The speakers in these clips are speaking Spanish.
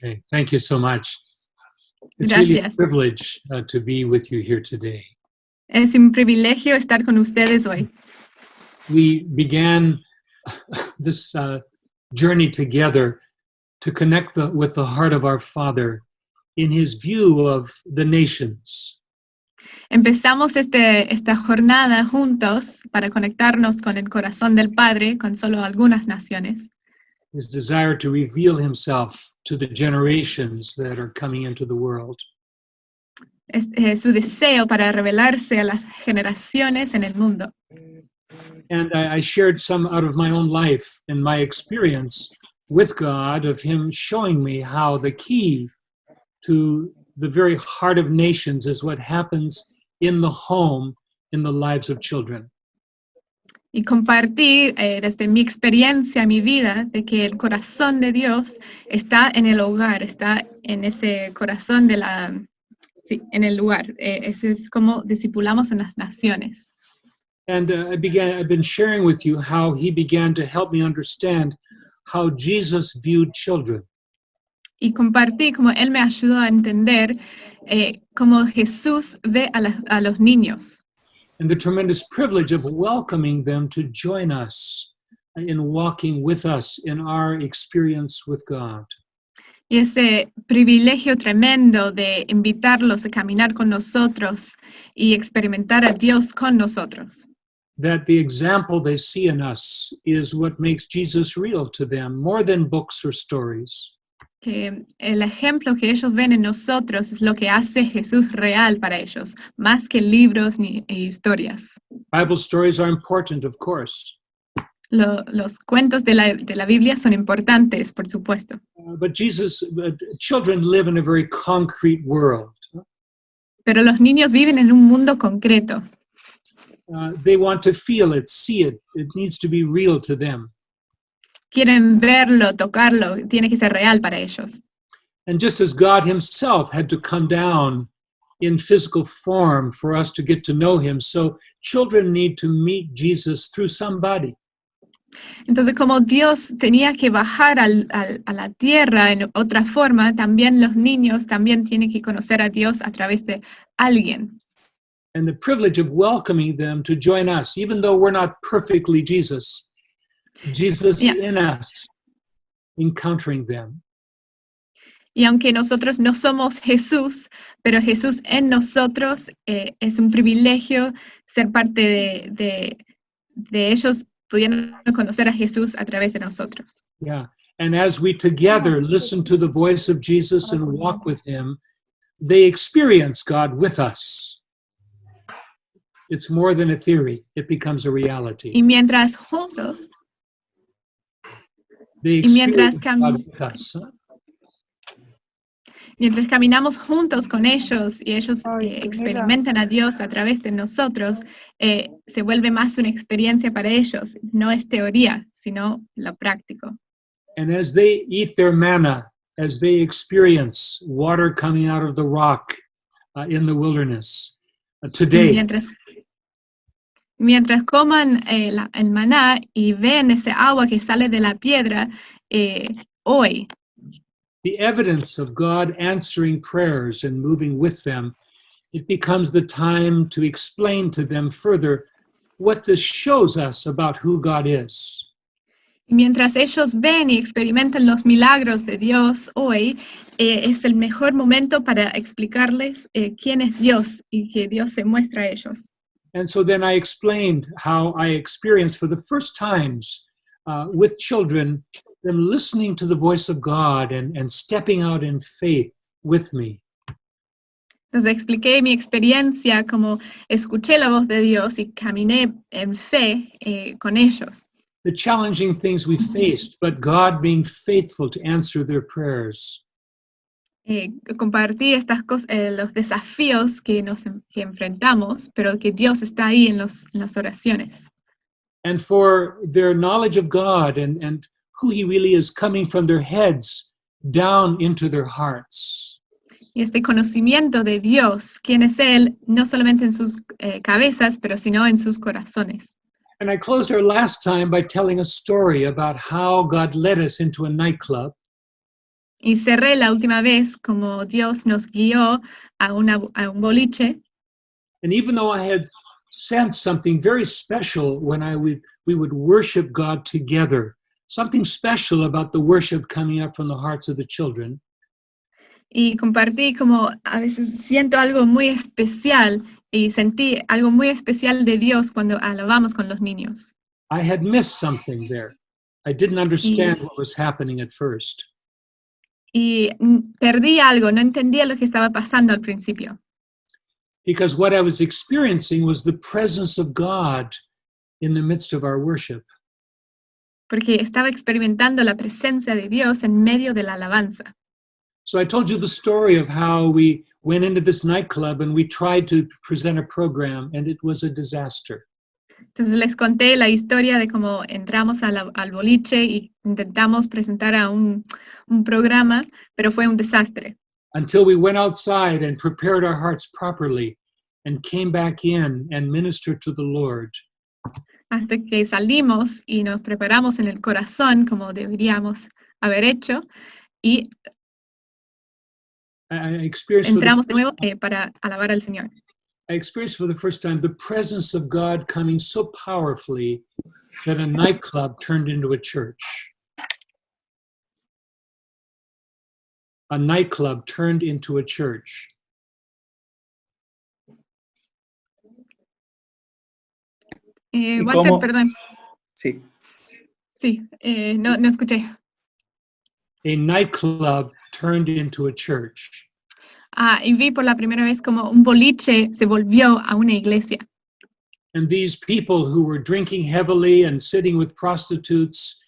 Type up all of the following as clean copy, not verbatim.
Okay, thank you so much. It's really a Gracias. privilege to be with you here today. Es un privilegio estar con ustedes hoy. We began this journey together to connect with the heart of our Father in his view of the nations. Empezamos esta jornada juntos para conectarnos con el corazón del Padre, con solo algunas naciones. His desire to reveal himself to the generations that are coming into the world. Su deseo para revelarse a las generaciones en el mundo. And I shared some out of my own life and my experience with God of him showing me how the key to the very heart of nations is what happens in the home, in the lives of children. Y compartí desde mi experiencia, mi vida, de que el corazón de Dios está en el hogar, está en ese corazón sí, en el lugar. Ese es como discipulamos en las naciones. And I've been sharing with you how he began to help me understand how Jesus viewed children. Y compartí como Él me ayudó a entender cómo Jesús ve a los niños. And the tremendous privilege of welcoming them to join us in walking with us in our experience with God. Y ese privilegio tremendo de invitarlos a caminar con nosotros y experimentar a Dios con nosotros. That the example they see in us is what makes Jesus real to them, more than books or stories. Que el ejemplo que ellos ven en nosotros es lo que hace Jesús real para ellos, más que libros ni historias. Bible stories are important, of course. Los cuentos de la Biblia son importantes, por supuesto. But children live in a very concrete world. Pero los niños viven en un mundo concreto. They want to feel it, see it. It needs to be real to them. Quieren verlo, tocarlo, tiene que ser real para ellos. And just as God himself had to come down in physical form for us to get to know him, so children need to meet Jesus through somebody. Entonces, como Dios tenía que bajar a la tierra en otra forma, también los niños también tienen que conocer a Dios a través de alguien. And the privilege of welcoming them to join us, even though we're not perfectly Jesus in us, encountering them. Y aunque nosotros no somos Jesús, pero Jesús en nosotros, es un privilegio ser parte de ellos pudiendo conocer a Jesús a través de nosotros. Yeah, and as we together listen to the voice of Jesus and walk with him, they experience God with us. It's more than a theory, it becomes a reality. Y mientras juntos, They experience God with us. Mientras caminamos juntos con ellos y ellos experimentan a Dios a través de nosotros, se vuelve más una experiencia para ellos. No es teoría, sino lo práctico. And as they eat their manna, as they experience water coming out of the rock in the wilderness, today. Mientras coman el maná y ven ese agua que sale de la piedra, hoy. The evidence of God answering prayers and moving with them, it becomes the time to explain to them further what this shows us about who God is. Mientras ellos ven y experimentan los milagros de Dios hoy, es el mejor momento para explicarles quién es Dios y que Dios se muestra a ellos. And so then I explained how I experienced for the first times with children them listening to the voice of God and stepping out in faith with me. Entonces expliqué mi experiencia como escuché la voz de Dios y caminé en fe con ellos. The challenging things we faced, but God being faithful to answer their prayers. Compartí estas cosas, los desafíos que enfrentamos, pero que Dios está ahí en las oraciones. And for their knowledge of God and who he really is coming from their heads down into their hearts. Y este conocimiento de Dios, quién es Él, no solamente en sus cabezas, pero sino en sus corazones. And I closed our last time by telling a story about how God led us into a nightclub. Y cerré la última vez como Dios nos guió a un boliche. And even though I had sensed something very special when we would worship God together, something special about the worship coming up from the hearts of the children, Y compartí como a veces siento algo muy especial y sentí algo muy especial de Dios cuando alabamos con los niños. I had missed something there. I didn't understand Y, what was happening at first. y perdí algo, no entendía lo que estaba pasando al principio. Because what I was experiencing was the presence of God in the midst of our worship. Porque estaba experimentando la presencia de Dios en medio de la alabanza. So I told you the story of how we went into this nightclub and we tried to present a program and it was a disaster. Entonces les conté la historia de cómo entramos al boliche y intentamos presentar a un programa, pero fue un desastre. Until we went outside and prepared our hearts properly and came back in and ministered to the Lord. Hasta que salimos y nos preparamos en el corazón como deberíamos haber hecho y I experienced entramos de nuevo para alabar al Señor. I experienced for the first time the presence of God coming so powerfully that a nightclub turned into a church. A nightclub turned into a church. Walter, perdón. Sí. Sí, no escuché. A nightclub turned into a church. Y vi por la primera vez como un boliche se volvió a una iglesia. And these people who were drinking heavily and sitting with prostitutes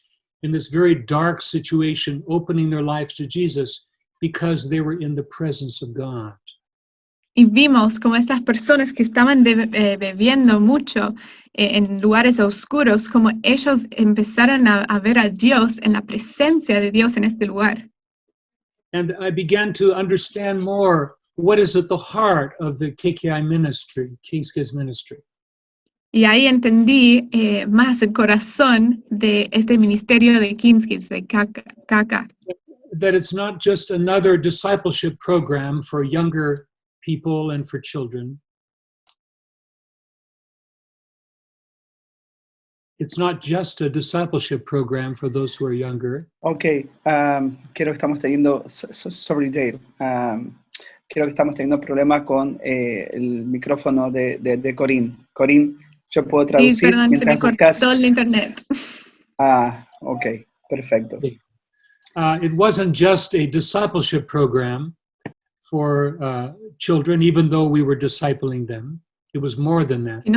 in this very dark situation, opening their lives to Jesus because they were in the presence of God. Y vimos como estas personas que estaban bebiendo mucho en lugares oscuros, como ellos empezaron a ver a Dios en la presencia de Dios en este lugar. And I began to understand more what is at the heart of the KKI ministry, King's ministry. Y ahí entendí más el corazón de este ministerio de Kingskids, de KK. That it's not just another discipleship program for younger people and for children. It's not just a discipleship program for those who are younger. Ok, creo que estamos teniendo, sorry Dale, creo que estamos teniendo problema con el micrófono de Corín. Corín, yo puedo traducir. Sí, perdón, se me cortó el internet. Ok, perfecto. It wasn't just a discipleship program for children, even though we were discipling them. It was more than that. Y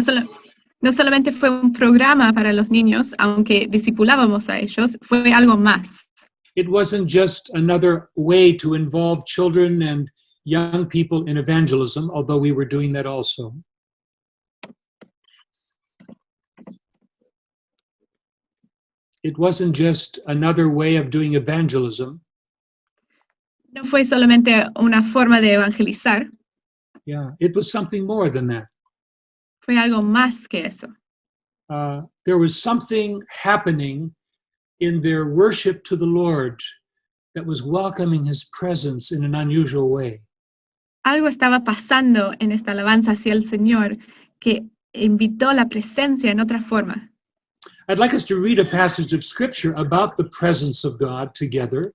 no solamente fue un programa para los niños, aunque discipulábamos a ellos, fue algo más. It wasn't just another way to involve children and young people in evangelism, although we were doing that also. It wasn't just another way of doing evangelism. No fue solamente una forma de evangelizar, Yeah, it was something more than that. fue algo más que eso. There was something happening in their worship to the Lord that was welcoming his presence in an unusual way. Algo estaba pasando en esta alabanza hacia el Señor que invitó la presencia en otra forma. I'd like us to read a passage of scripture about the presence of God together.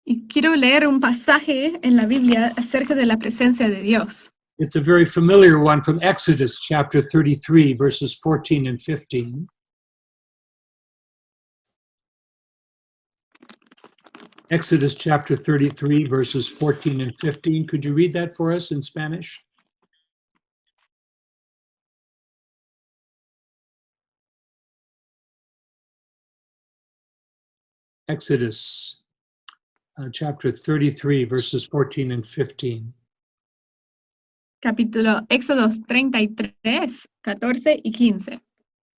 Y quiero leer un pasaje en la Biblia acerca de la presencia de Dios. It's a very familiar one from Exodus chapter 33, verses 14 and 15. Exodus chapter 33, verses 14 and 15. Could you read that for us in Spanish? Exodus chapter 33, verses 14 and 15. Capítulo Éxodos 33, 14 y 15.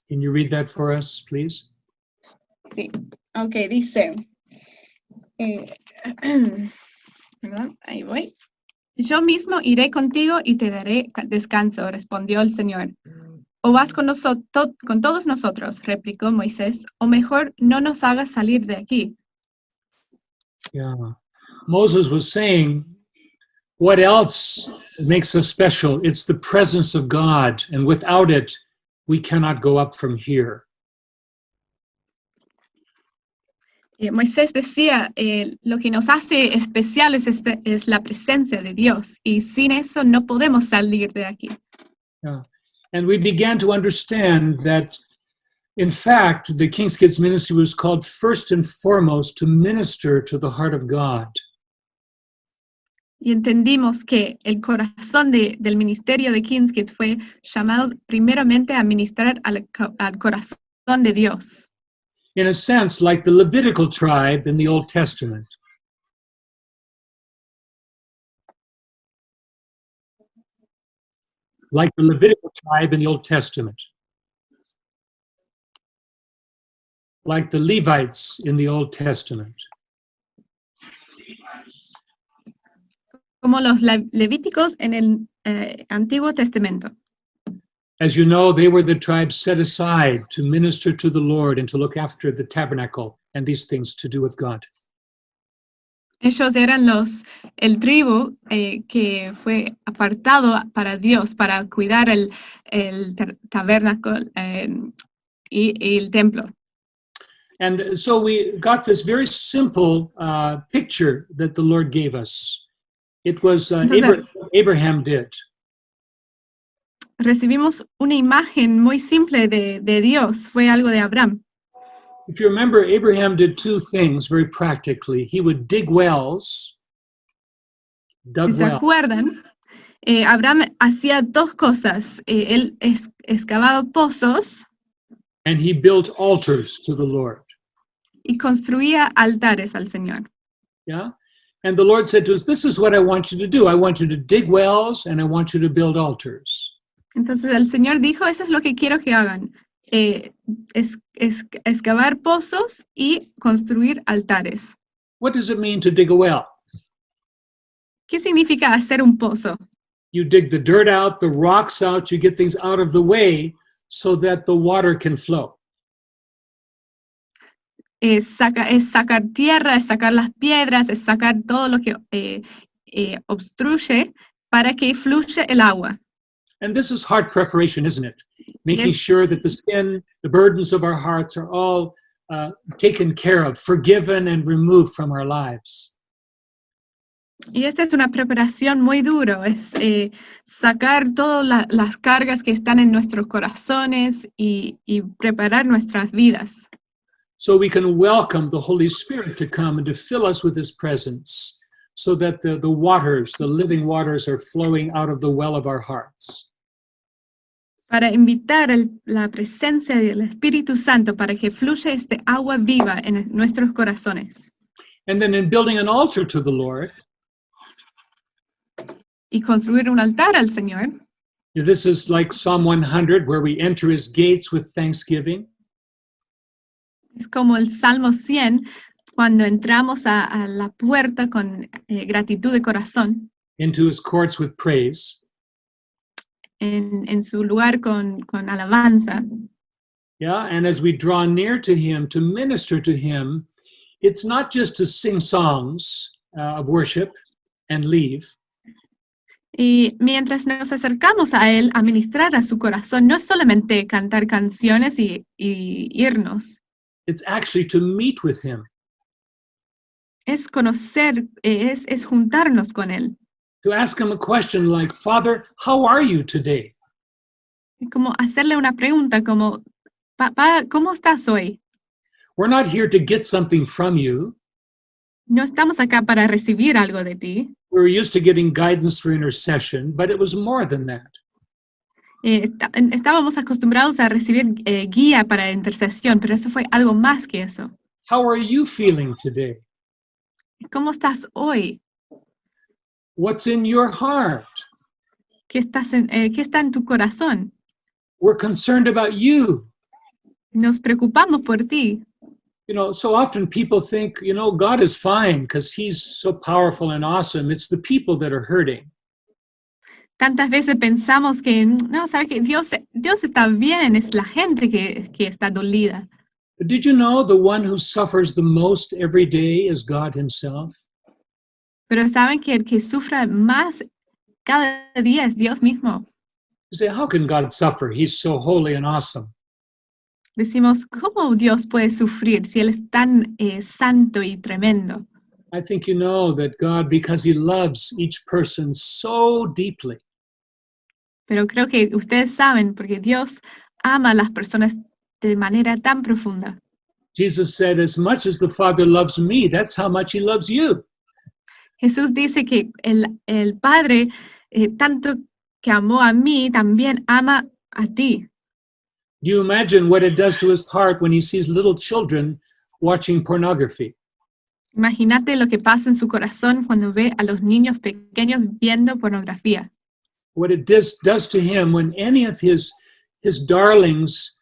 Can you read that for us, please? Sí, ok, dice, perdón, ahí voy. Yo mismo iré contigo y te daré descanso, respondió el Señor. O vas con todos nosotros, replicó Moisés, o mejor no nos hagas salir de aquí. Yeah. Moses was saying, what else makes us special? It's the presence of God, and without it, we cannot go up from here. Moisés decía, lo que nos hace especiales es la presencia de Dios, y sin eso no podemos salir de aquí. Yeah. And we began to understand that, in fact, the King's Kids ministry was called first and foremost to minister to the heart of God. Y entendimos que el corazón del ministerio de King's Kids fue llamado primeramente a ministrar al corazón de Dios. In a sense, like the Levitical tribe in the Old Testament. Like the Levitical tribe in the Old Testament. Like the Levites in the Old Testament. Como los levíticos en el Antiguo Testamento. As you know, they were the tribe set aside to minister to the Lord and to look after the tabernacle and these things to do with God. Ellos eran el tribu que fue apartado para Dios, para cuidar el tabernáculo y el templo. And so we got this very simple picture that the Lord gave us. It was Abraham did. Recibimos una imagen muy simple de Dios, fue algo de Abraham. If you remember, Abraham did two things very practically. He would dig wells, Si se acuerdan, Abraham hacía dos cosas. Él excavaba pozos and he built altars to the Lord. y construía altares al Señor. Yeah? And the Lord said to us, this is what I want you to do. I want you to dig wells and I want you to build altars. Entonces el Señor dijo, eso es lo que quiero que hagan. Excavar pozos y construir altares. What does it mean to dig a well? ¿Qué significa hacer un pozo? You dig the dirt out, the rocks out, you get things out of the way so that the water can flow. Es sacar tierra, es sacar las piedras, es sacar todo lo que obstruye para que fluya el agua. And this is heart preparation, isn't it? Making Yes. sure that the sin, the burdens of our hearts are all taken care of, forgiven and removed from our lives. Y esta es una preparación muy duro, es sacar todas las cargas que están en nuestros corazones y preparar nuestras vidas. So we can welcome the Holy Spirit to come and to fill us with His presence so that the waters, the living waters are flowing out of the well of our hearts. Para invitar la presencia del Espíritu Santo para que fluya este agua viva en nuestros corazones. And then in building an altar to the Lord, Y construir un altar al Señor. this is like Psalm 100, where we enter His gates with thanksgiving. Es como el Salmo 100, cuando entramos a la puerta con gratitud de corazón, Into His courts with praise. en su lugar con alabanza. Yeah, and as we draw near to Him, to minister to Him, it's not just to sing songs of worship and leave. Y mientras nos acercamos a Él, a ministrar a su corazón, no es solamente cantar canciones y irnos, It's actually to meet with Him. es conocer, es juntarnos con Él. To ask Him a question like, Father, how are you today? Es como hacerle una pregunta como, papá, ¿cómo estás hoy? We're not here to get something from you. No estamos acá para recibir algo de ti. We're used to getting guidance for intercession, but it was more than that. Estábamos acostumbrados a recibir guía para intercesión, pero eso fue algo más que eso. How are you feeling today? ¿Cómo estás hoy? What's in your heart? ¿Qué está en tu corazón? We're concerned about you. Nos preocupamos por ti. You know, so often people think, you know, God is fine because He's so powerful and awesome. It's the people that are hurting. Tantas veces pensamos que, no, ¿sabes qué? Dios está bien, es la gente que está dolida. But did you know the one who suffers the most every day is God Himself? Pero saben que el que sufra más cada día es Dios mismo. You say, how can God suffer? He's so holy and awesome. Decimos, ¿cómo Dios puede sufrir si Él es tan santo y tremendo? I think you know that God, because he loves each person so deeply, Pero creo que ustedes saben, porque Dios ama a las personas de manera tan profunda. Jesus said, as much as the Father loves me, that's how much he loves you. Jesús dice que el Padre, tanto que amó a mí, también ama a ti. Do you imagine what it does to his heart when he sees little children watching pornography? Imagínate lo que pasa en su corazón cuando ve a los niños pequeños viendo pornografía. What it does to him when any of his darlings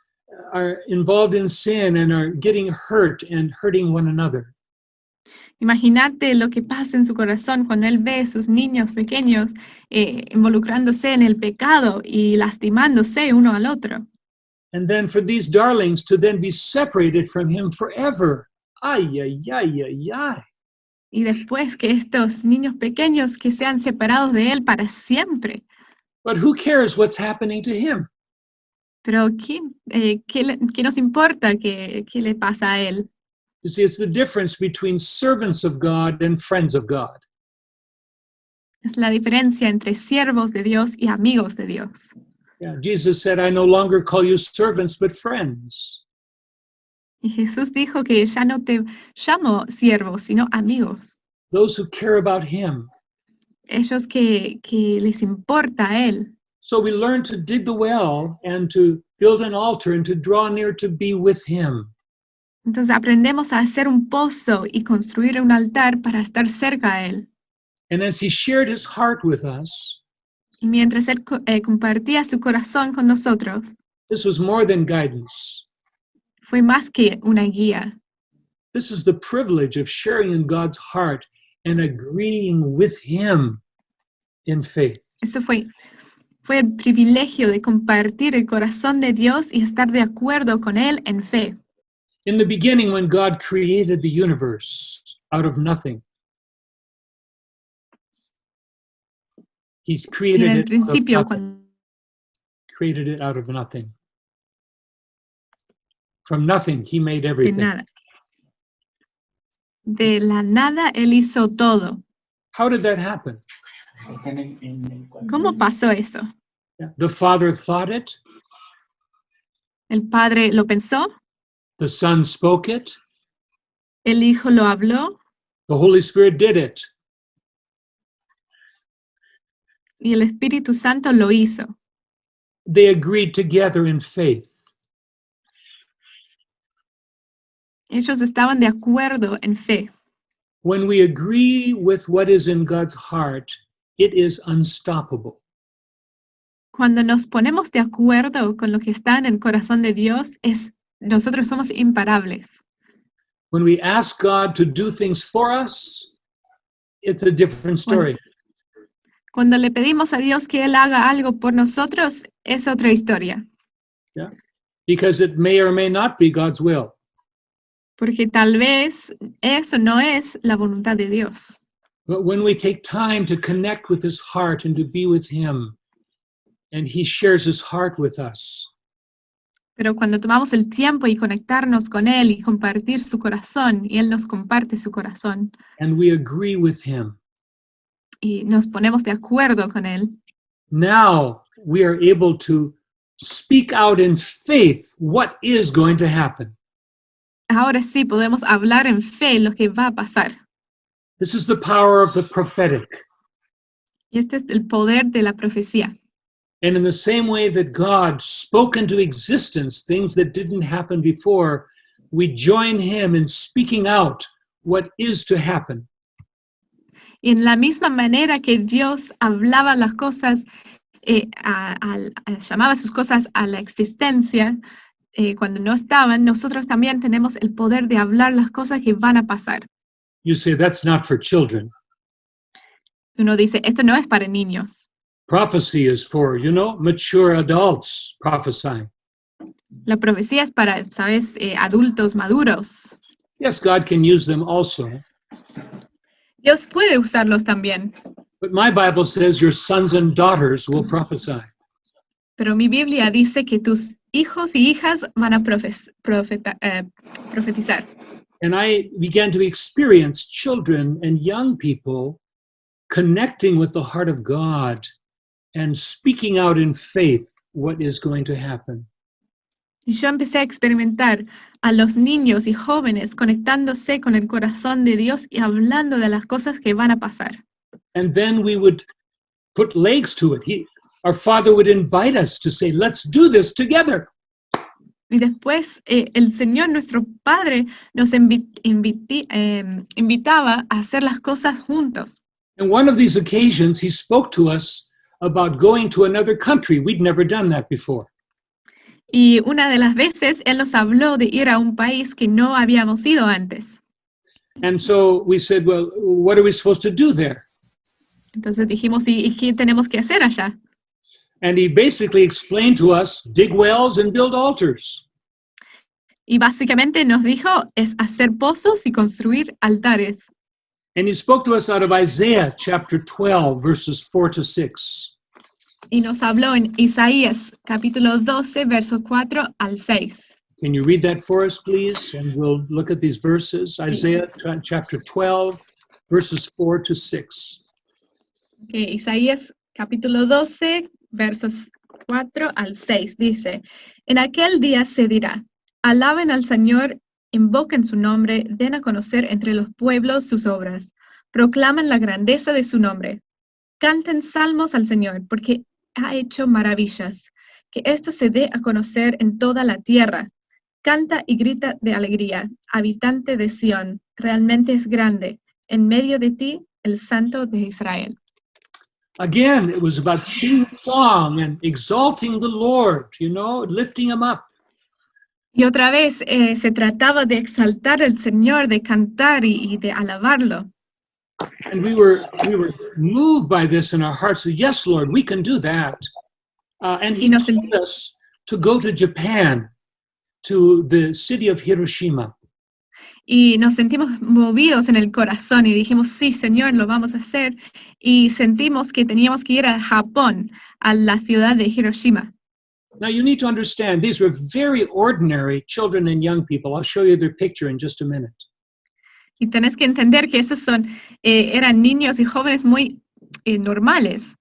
are involved in sin and are getting hurt and hurting one another. Imagínate lo que pasa en su corazón cuando él ve a sus niños pequeños involucrándose en el pecado y lastimándose uno al otro. And then for these darlings to then be separated from him forever. Ay, ay, ay, ay, ay. Y después que estos niños pequeños que sean separados de él para siempre. But who cares what's happening to him? Pero ¿qué nos importa qué le pasa a él? You see, it's the difference between servants of God and friends of God. Es la diferencia entre siervos de Dios y amigos de Dios. Yeah, Jesus said, I no longer call you servants, but friends. Y Jesús dijo que ya no te llamo siervos, sino amigos. Those who care about him. Ellos que les importa a él. So we learn to dig the well and to build an altar and to draw near to be with him. Entonces aprendemos a hacer un pozo y construir un altar para estar cerca a él. And as he shared his heart with us, Y mientras él compartía su corazón con nosotros, this was more than guidance. fue más que una guía. This is the privilege of sharing in God's heart and agreeing with him in faith. Eso fue el privilegio de compartir el corazón de Dios y estar de acuerdo con él en fe. In the beginning, when God created the universe out of nothing, he Y created en el it principio, created it out of nothing. From nothing, he made de everything. nada. De la nada, él hizo todo. How did that happen? ¿Cómo pasó eso? The Father thought it, El Padre lo pensó, the Son spoke it, el Hijo lo habló the Holy Spirit did it. y el Espíritu Santo lo hizo. They agreed together in faith. Ellos estaban de acuerdo en fe. When we agree with what is in God's heart, it is unstoppable. Cuando nos ponemos de acuerdo con lo que está en el corazón de Dios, nosotros somos imparables. When we ask God to do things for us, it's a different story. Cuando le pedimos a Dios que Él haga algo por nosotros, es otra historia. Yeah? Because it may or may not be God's will. Porque tal vez eso no es la voluntad de Dios. But when we take time to connect with his heart and to be with him, and he shares his heart with us, Pero cuando tomamos el tiempo y conectarnos con Él y compartir su corazón, y Él nos comparte su corazón, and we agree with him, y nos ponemos de acuerdo con Él, now we are able to speak out in faith what is going to happen. ahora sí podemos hablar en fe lo que va a pasar. This is the power of the prophetic. Y este es el poder de la profecía. And in the same way that God spoke into existence things that didn't happen before, we join him in speaking out what is to happen. Y en la misma manera que Dios hablaba las cosas, llamaba sus cosas a la existencia, cuando no estaban, nosotros también tenemos el poder de hablar las cosas que van a pasar. You say, that's not for children. Uno dice, esto no es para niños. Prophecy is for, mature adults prophesying. La profecía es para, ¿sabes? Adultos maduros. Yes, God can use them also. Dios puede usarlos también. But my Bible says your sons and daughters will prophesy. Pero mi Biblia dice que tus hijos y hijas van a profetizar. And I began to experience children and young people connecting with the heart of God and speaking out in faith what is going to happen. Y yo empecé a experimentar a los niños y jóvenes conectándose con el corazón de Dios y hablando de las cosas que van a pasar. And then we would put legs to it. Our Father would invite us to say, let's do this together. Y después el Señor, nuestro Padre, nos invitaba a hacer las cosas juntos. And one of these occasions, he spoke to us about going to another country. We'd never done that before. Y una de las veces Él nos habló de ir a un país que no habíamos ido antes. And so we said, well, what are we supposed to do there? Entonces dijimos, ¿y qué tenemos que hacer allá? And he basically explained to us, dig wells and build altars. Y básicamente nos dijo, es hacer pozos y construir altares. And he spoke to us out of Isaiah chapter 12, verses 4 to 6. Y nos habló en Isaías, capítulo 12, versos 4 al 6. Can you read that for us, please? And we'll look at these verses. Isaiah chapter 12, verses 4 to 6. Okay, Isaías, capítulo 12, versos 4 al 6. Dice, en aquel día se dirá, alaben al Señor, invoquen su nombre, den a conocer entre los pueblos sus obras, proclamen la grandeza de su nombre, canten salmos al Señor, porque ha hecho maravillas, que esto se dé a conocer en toda la tierra. Canta y grita de alegría, habitante de Sión, realmente es grande, en medio de ti, el Santo de Israel. Again, it was about singing a song and exalting the Lord, lifting him up. Y otra vez se trataba de exaltar al Señor, de cantar y de alabarlo. And we were moved by this in our hearts. Yes, Lord, we can do that. And he told us to go to Japan, to the city of Hiroshima. Y nos sentimos movidos en el corazón y dijimos, sí, Señor, lo vamos a hacer. Y sentimos que teníamos que ir a Japón, a la ciudad de Hiroshima. Now you need to understand, these were very ordinary children and young people. I'll show you their picture in just a minute. Y tenés que entender que esos eran niños y jóvenes muy normales.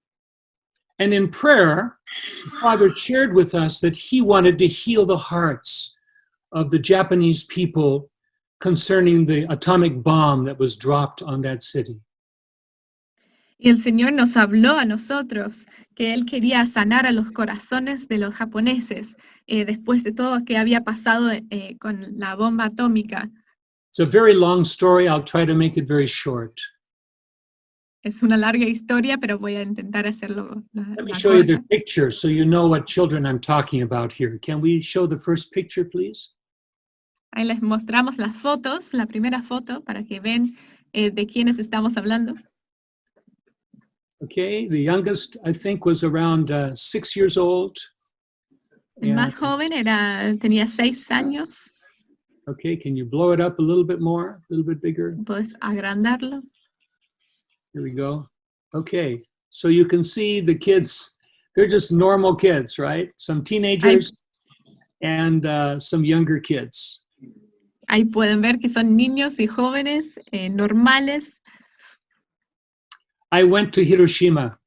And in prayer, the Father shared with us that he wanted to heal the hearts of the Japanese people concerning the atomic bomb that was dropped on that city. Y el Señor nos habló a nosotros que Él quería sanar a los corazones de los japoneses después de todo lo que había pasado con la bomba atómica. It's a very long story. I'll try to make it very short. Es una larga historia, pero voy a intentar hacerlo Let me show you the picture so you know what children I'm talking about here. Can we show the first picture, please? Ahí les mostramos las fotos, la primera foto, para que vean de quiénes estamos hablando. Okay, the youngest, I think, was around 6 years old. El más joven tenía 6 años. Okay, can you blow it up a little bit more, a little bit bigger? Puedes agrandarlo. Here we go. Okay, so you can see the kids, they're just normal kids, right? Some teenagers and some younger kids. Ahí pueden ver que son niños y jóvenes normales. I went to Hiroshima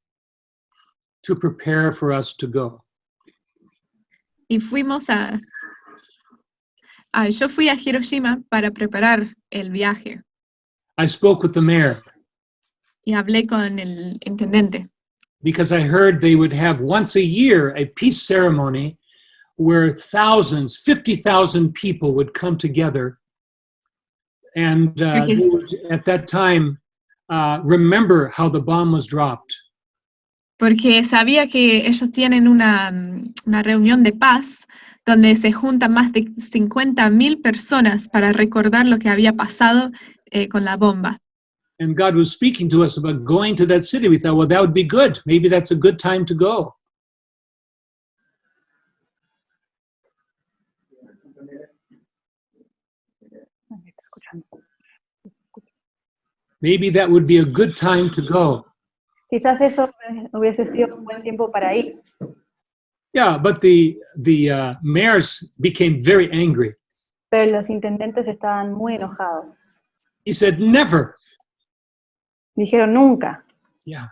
to prepare for us to go. Y yo fui a Hiroshima para preparar el viaje. I spoke with the mayor. Y hablé con el intendente. Because I heard they would have once a year a peace ceremony where thousands, 50,000 people would come together and they would, at that time, remember how the bomb was dropped. Porque sabía que ellos tienen una reunión de paz donde se juntan más de 50,000 personas para recordar lo que había pasado con la bomba. And God was speaking to us about going to that city. We thought, well, that would be good. Maybe that's a good time to go. Maybe that would be a good time to go. Quizás eso hubiese sido un buen tiempo para ir. Yeah, but the mayors became very angry. Pero los intendentes estaban muy enojados. He said, never. Dijeron nunca. Yeah.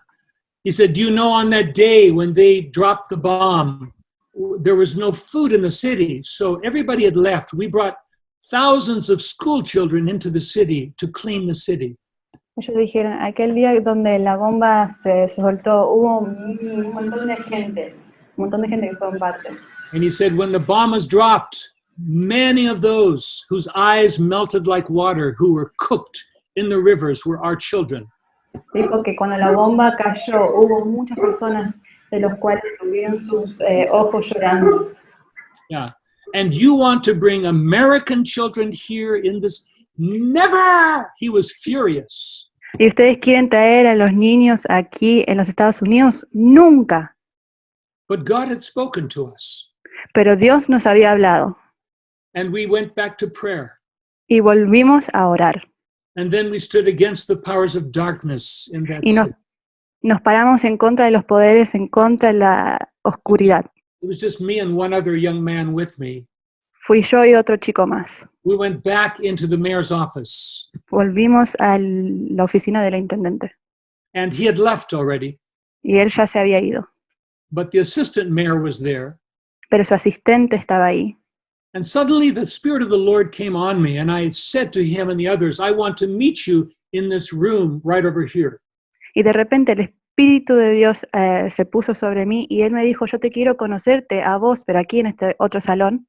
He said, do you know on that day when they dropped the bomb, there was no food in the city, so everybody had left. We brought thousands of school children into the city to clean the city. Ellos dijeron, aquel día donde la bomba se soltó, hubo un montón de gente que fue en parte. And he said, when the bomb was dropped, many of those whose eyes melted like water, who were cooked in the rivers, were our children. Dijo que cuando la bomba cayó, hubo muchas personas de los cuales tuvieron sus ojos llorando. Yeah. And you want to bring American children here in this? Never! He was furious. ¿Y ustedes quieren traer a los niños aquí en los Estados Unidos? Nunca. But God had spoken to us. Pero Dios nos había hablado. And we went back to prayer. Y volvimos a orar. And then we stood against the powers of darkness in that Y city. nos paramos en contra de los poderes, en contra de la oscuridad. It was just me and one other young man with me. Fui yo y otro chico más. We went back into the mayor's office. Volvimos a la oficina del intendente. And he had left already. Y él ya se había ido. But the assistant mayor was there. Pero su asistente estaba ahí. And suddenly the Spirit of the Lord came on me. And I said to him and the others, I want to meet you in this room right over here. Y de repente el Espíritu de Dios se puso sobre mí y él me dijo, yo te quiero conocerte a vos, pero aquí en este otro salón.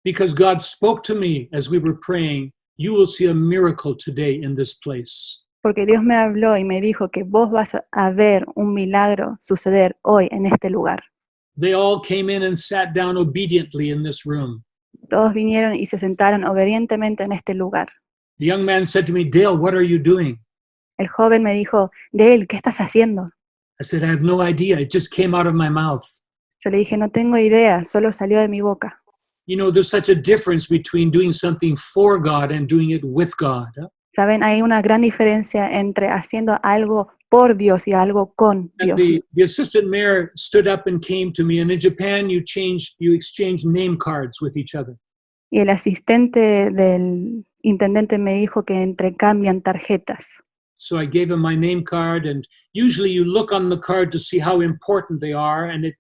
Because God spoke to me as we were praying, you will see a miracle today in this place. Porque Dios me habló y me dijo que vos vas a ver un milagro suceder hoy en este lugar. They all came in and sat down obediently in this room. Todos vinieron y se sentaron obedientemente en este lugar. The young man said to me, Dale, what are you doing? El joven me dijo, Dale, ¿qué estás haciendo? I said, I have no idea. It just came out of my mouth. Yo le dije, no tengo idea, solo salió de mi boca. You know, there's such a difference between doing something for God and doing it with God. Saben, hay una gran diferencia entre haciendo algo por Dios y algo con And Dios. the assistant mayor stood up and came to me. And in Japan, you exchange name cards with each other. Y el asistente del intendente me dijo que intercambian tarjetas. So I gave him my name card, and usually you look on the card to see how important they are, and it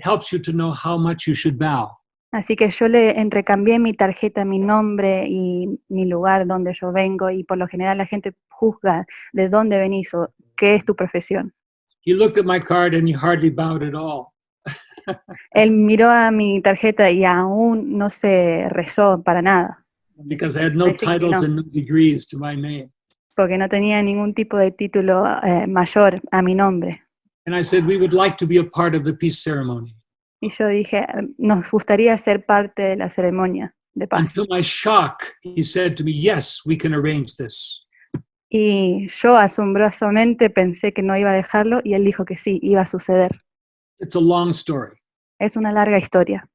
helps you to know how much you should bow. Así que yo le intercambié mi tarjeta, mi nombre y mi lugar donde yo vengo, y por lo general la gente juzga de dónde venís o qué es tu profesión. He looked at my card and he hardly bowed at all. Él miró a mi tarjeta y aún no se rezó para nada, Because I had no Parece que titles no. and no degrees to my name. porque no tenía ningún tipo de título mayor a mi nombre. And I said, we would like to be a part of the peace ceremony. Y yo dije, nos gustaría ser parte de la ceremonia de And paz. to my shock, he said to me, yes, we can arrange this. Y yo asombrosamente pensé que no iba a dejarlo y él dijo que sí, iba a suceder. It's a long story. Es una larga historia,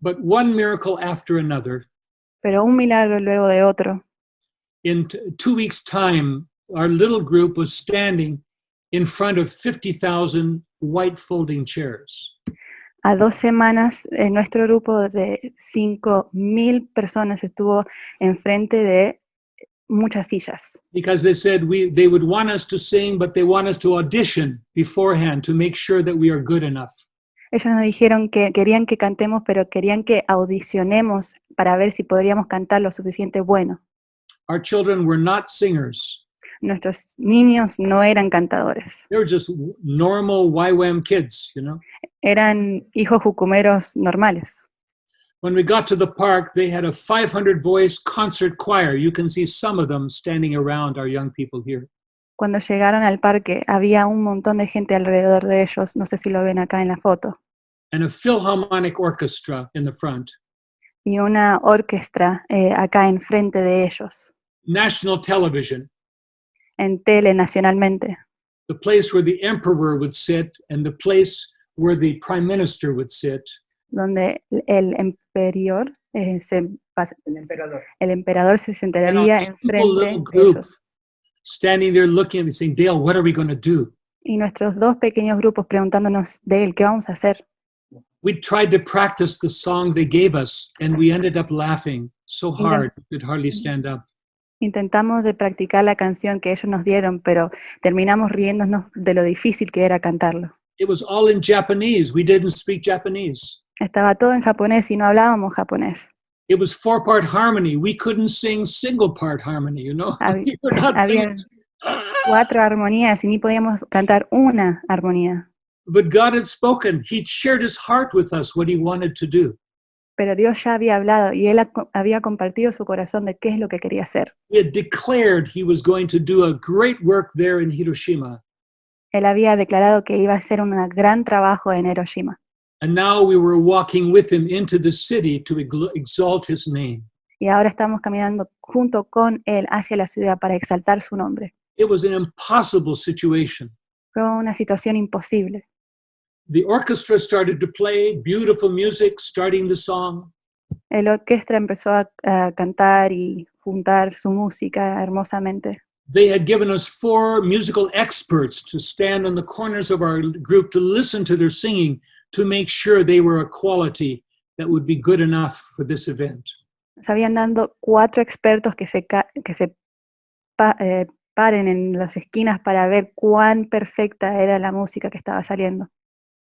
But one miracle after another, pero un milagro luego de otro. in 2 weeks' time, our little group was standing in front of 50,000 white folding chairs. A 2 semanas, nuestro grupo de 5.000 personas estuvo enfrente de muchas sillas. Because they said they would want us to sing, but they want us to audition beforehand to make sure that we are good enough. Ellos nos dijeron que querían que cantemos, pero querían que audicionemos para ver si podríamos cantar lo suficiente bueno. Our children were not singers. Nuestros niños no eran cantadores, They were just normal YWAM kids, you know. eran hijos jucumeros normales. When we got to the park, they had a 500-voice concert choir. You can see some of them standing around our young people here. Cuando llegaron al parque había un montón de gente alrededor de ellos, no sé si lo ven acá en la foto, And a Philharmonic orchestra in the front. y una orquesta acá enfrente de ellos, National television, en tele nacionalmente, the place where the emperor would sit and the place where the prime minister would sit. donde el emperador el emperador se And sentaría a simple enfrente little de group ellos. standing there looking at me saying, Dale, what are we going to do? Y nuestros dos pequeños grupos preguntándonos de él, ¿qué vamos a hacer? We tried to practice the song they gave us, and we ended up laughing so hard we could hardly stand up. Intentamos de practicar la canción que ellos nos dieron, pero terminamos riéndonos de lo difícil que era cantarlo. It was all in Japanese. We didn't speak Japanese. Estaba todo en japonés y no hablábamos japonés. It was 4-part harmony. We couldn't sing single-part harmony, you know? We were not Había singing. 4 armonías y ni podíamos cantar una armonía. But God had spoken. He'd shared his heart with us, what he wanted to do. Pero Dios ya había hablado y Él había compartido su corazón de qué es lo que quería hacer. He had declared he was going to do a great work there in Hiroshima. Él había declarado que iba a hacer un gran trabajo en Hiroshima. And now we were walking with him into the city to exalt his name. Y ahora estamos caminando junto con Él hacia la ciudad para exaltar su nombre. It was an impossible situation. Fue una situación imposible. The orchestra started to play beautiful music, starting the song. La orquesta empezó a cantar y juntar su música hermosamente. They had given us 4 musical experts to stand on the corners of our group to listen to their singing to make sure they were a quality that would be good enough for this event. Nos habían dado 4 expertos que se paren en las esquinas para ver cuán perfecta era la música que estaba saliendo.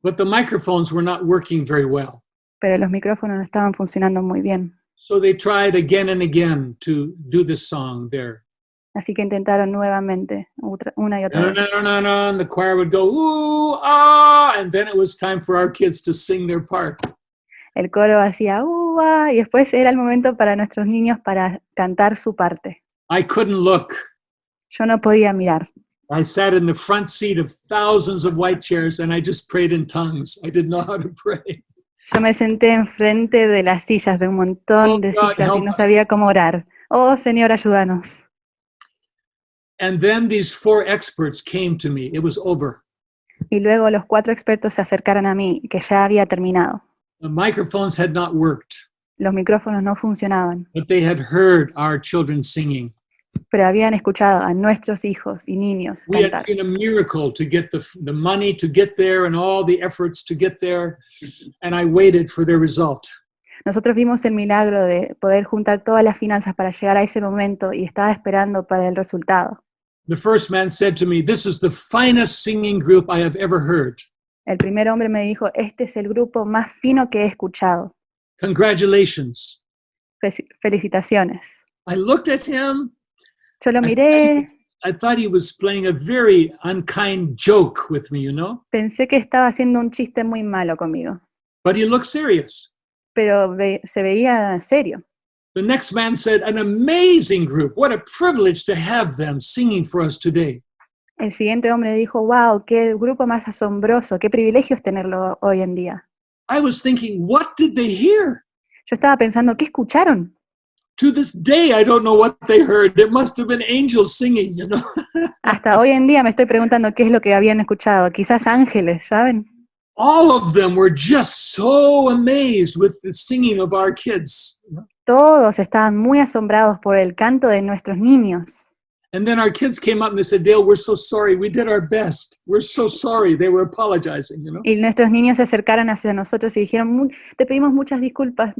But the microphones were not working very well. Pero los micrófonos no estaban funcionando muy bien. So they tried again and again to do this song there. Así que intentaron nuevamente, una y otra vez. And the choir would go, ooh, ah, and then it was time for our kids to sing their part. El coro hacía y después era el momento para nuestros niños para cantar su parte. I couldn't look. Yo no podía mirar. I sat in the front seat of thousands of white chairs and I just prayed in tongues. I didn't know how to pray. Yo me senté enfrente de las sillas, de un montón de God, sillas, y help no us. sabía cómo orar. Oh, Señor, ayúdanos. And then these 4 experts came to me. It was over. Y luego los 4 expertos se acercaron a mí, que ya había terminado. The microphones had not worked, Los micrófonos no funcionaban, but they had heard our children singing. pero habían escuchado a nuestros hijos y niños We had cantar. seen a miracle to get the money to get there and all the efforts to get there, and I waited for their result. Nosotros vimos el milagro de poder juntar todas las finanzas para llegar a ese momento y estaba esperando para el resultado. The first man said to me, "This is the finest singing group I have ever heard. El primer hombre me dijo, este es el grupo más fino que he escuchado. Congratulations." Felicitaciones. I looked at him. Yo lo miré, I thought he was playing a very unkind joke with me, you know? pensé que estaba haciendo un chiste muy malo conmigo, But he looked serious. pero se veía serio. The next man said, "An amazing group. What a privilege to have them singing for us today." El siguiente hombre dijo, wow, qué grupo más asombroso, qué privilegio es tenerlo hoy en día. I was thinking, what did they hear? Yo estaba pensando, ¿qué escucharon? To this day, I don't know what they heard. It must have been angels singing, you know? Hasta hoy en día me estoy preguntando qué es lo que habían escuchado. Quizás ángeles, ¿saben? All of them were just so amazed with the singing of our kids. Todos estaban muy asombrados por el canto de nuestros niños. And then our kids came up and they said, "Dale, we're so sorry. We did our best. We're so sorry." They were apologizing, you know? Y nuestros niños se acercaron hacia nosotros y dijeron, te pedimos muchas disculpas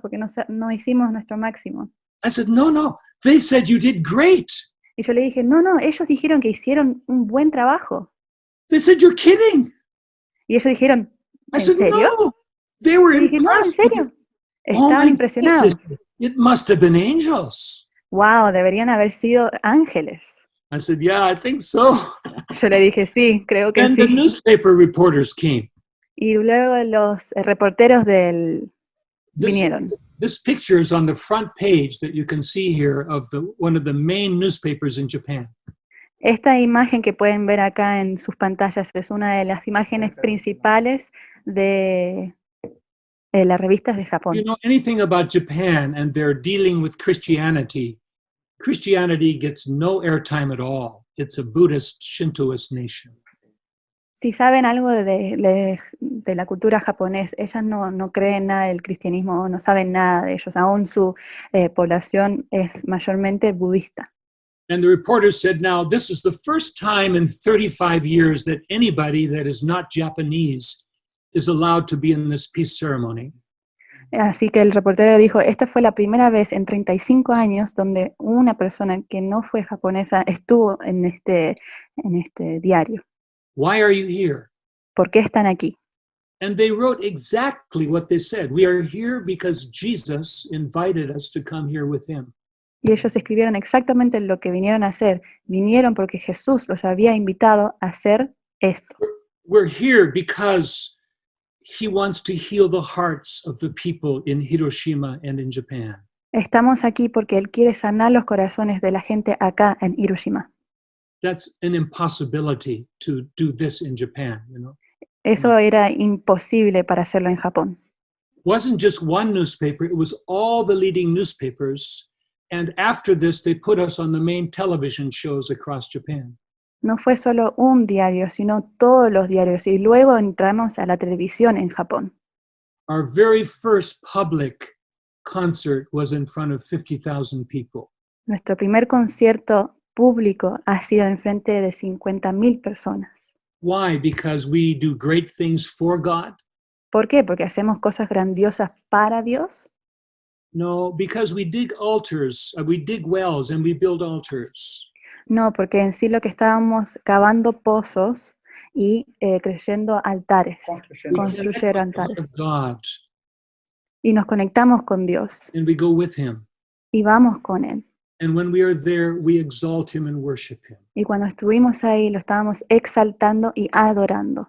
porque no hicimos nuestro máximo. I said, no. They said you did great. Y yo le dije, no, ellos dijeron que hicieron un buen trabajo. They said, "You're kidding." Y ellos dijeron, I ¿en said, serio? "No." They were Y dije, no, ¿en impressed. serio? Oh Estaban my impresionados. goodness. It must have been angels. Wow, deberían haber sido ángeles. I said, "Yeah, I think so." Yo le dije, sí, creo que And the sí. newspaper reporters came. Y luego los reporteros vinieron. This picture is on the front page that you can see here of one of the main newspapers in Japan. Esta imagen que pueden ver acá en sus pantallas es una de las imágenes principales de las revistas de If Japón. you know anything about Japan and they're dealing with Christianity, Christianity gets no airtime at all. It's a Buddhist, Shintoist nation. Si saben algo de la cultura japonesa, ellas no creen nada del cristianismo, no saben nada de ellos, aún su población es mayormente budista. And the reporter said, now, this is the first time in 35 years that anybody that is not Japanese is allowed to be in this peace ceremony. Así que el reportero dijo, esta fue la primera vez en 35 años donde una persona que no fue japonesa estuvo en este diario. Why are you here? ¿Por qué están aquí? And they wrote exactly what they said. We are here because Jesus invited us to come here with him. Y ellos escribieron exactamente lo que vinieron a hacer. Vinieron porque Jesús los había invitado a hacer esto. We're here because he wants to heal the hearts of the people in Hiroshima and in Japan. Estamos aquí porque Él quiere sanar los corazones de la gente acá en Hiroshima. That's an impossibility to do this in Japan, you know. Eso era imposible para hacerlo en Japón. It wasn't just one newspaper, it was all the leading newspapers. And after this, they put us on the main television shows across Japan. No fue solo un diario, sino todos los diarios. Y luego entramos a la televisión en Japón. Our very first public concert was in front of 50,000 people. Nuestro primer concierto público ha sido en frente de 50.000 personas. Why? Because we do great things for God? ¿Por qué? ¿Porque hacemos cosas grandiosas para Dios? No, because we dig altars, we dig wells and we build altars. No, porque en sí lo que estábamos cavando pozos y creyendo altares, Construyendo. construyer Connect with altares. God, Y nos conectamos con Dios and we go with him. y vamos con Él. And when we are there, we exalt him and worship him. Y cuando estuvimos ahí lo estábamos exaltando y adorando.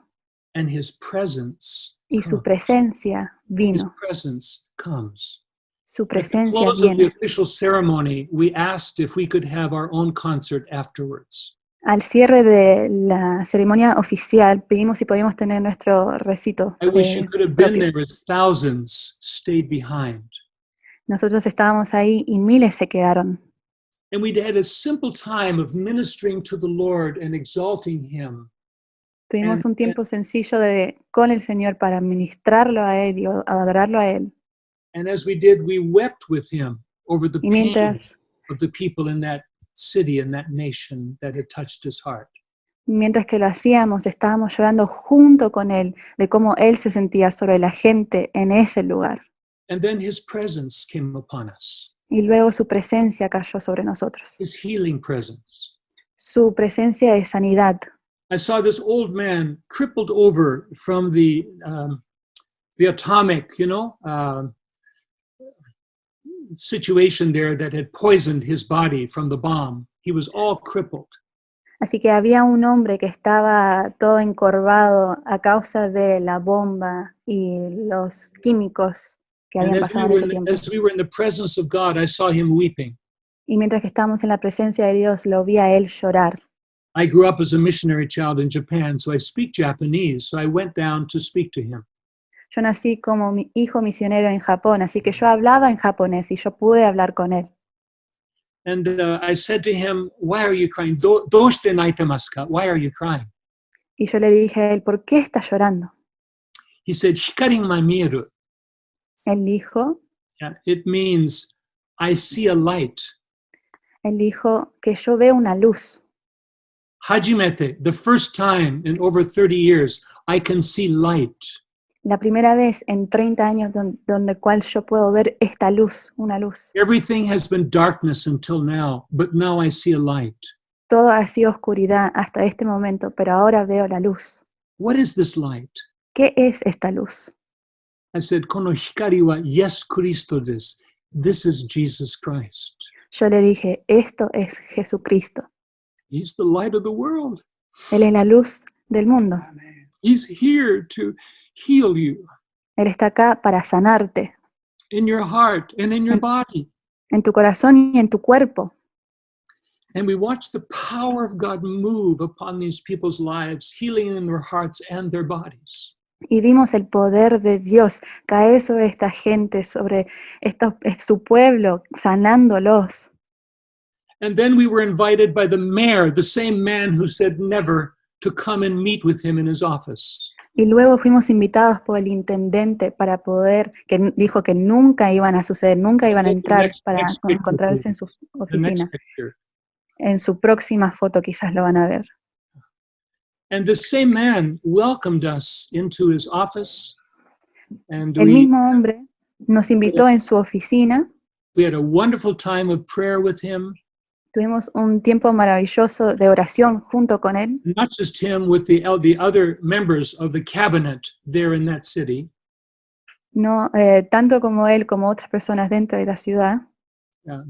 And his presence Y su comes. presencia His vino, presence comes. su At the presencia close of the viene. official ceremony, we asked if we could have our own concert afterwards. Al cierre de la ceremonia oficial pedimos si podíamos tener nuestro recito I wish you could have been propio. there as thousands stayed behind. Nosotros estábamos ahí y miles se quedaron. And we had a simple time of ministering to the Lord and exalting him. Tuvimos And- un tiempo sencillo con el Señor para ministrarlo a Él y adorarlo a Él. And as we did, we wept with him over the Y pain mientras of the people in that city and that nation that had touched his heart. que lo hacíamos, estábamos llorando junto con Él de cómo Él se sentía sobre la gente en ese lugar. And then his presence came upon us, Y luego su presencia cayó sobre nosotros. his healing presence. Su presencia de sanidad. I saw this old man crippled over from the atomic, situation there that had poisoned his body from the bomb. He was all crippled. Así que había un hombre que estaba todo encorvado a causa de la bomba y los químicos que And habían as we, pasado en were ese in, tiempo. as we were in the presence of God, I saw him weeping. Y mientras que estábamos en la presencia de Dios, lo vi a él llorar. I grew up as a missionary child in Japan, so I speak Japanese. So I went down to speak to him. Yo nací como mi hijo misionero en Japón, así que yo hablaba en japonés y yo pude hablar con él. And I said to him, "Why are you crying? Doshite naitemasu ka? Why are you crying?" Y yo le dije a él, ¿por qué estás llorando? He said, "Hikari ga mieru." Él dijo It means I see a light. que yo veo una luz. Hajimete, the first time in over 30 years, I can see light. La primera vez en 30 años donde cual yo puedo ver esta luz, una luz. Everything has been darkness until now, but now I see a light. Todo ha sido oscuridad hasta este momento, pero ahora veo la luz. What is this light? ¿Qué es esta luz? I said, Kono hikari wa Yesu Christo desu. This is Jesus Christ. Yo le dije, esto es Jesucristo. He's the light of the world. Él es la luz del mundo. He's here to heal you Él está acá para sanarte in your heart and in your body. en tu corazón y en tu cuerpo. And we watch the power of God move upon these people's lives, healing in their hearts and their bodies. Y vimos el poder de Dios caer sobre esta gente, sobre su pueblo, sanándolos. And then we were invited by the mayor, the same man who said never, to come and meet with him in his office. Y luego fuimos invitados por el intendente que dijo que nunca iban a suceder, nunca iban a entrar para encontrarse en su The next oficina. picture. En su próxima foto quizás lo van a ver. And the same man welcomed us into his office, and El mismo hombre nos invitó en su oficina. we had a wonderful time of prayer with him. Tuvimos un tiempo maravilloso de oración junto con él. Not just him, with the other members of the cabinet there in that city. No, tanto como él como otras personas dentro de la ciudad.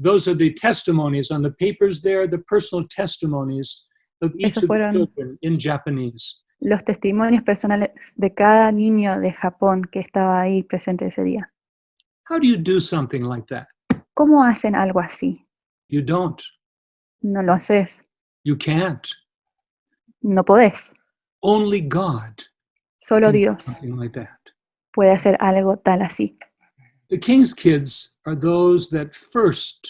Those are the testimonies on the papers there, the personal testimonies of each Esos of the fueron children in Japanese. los testimonios personales de cada niño de Japón que estaba ahí presente ese día. How do you do something like that? ¿Cómo hacen algo así? You don't. No lo haces, You can't. no podés. Only God Solo can do Dios something like that. puede hacer algo tal así. The king's kids are those that first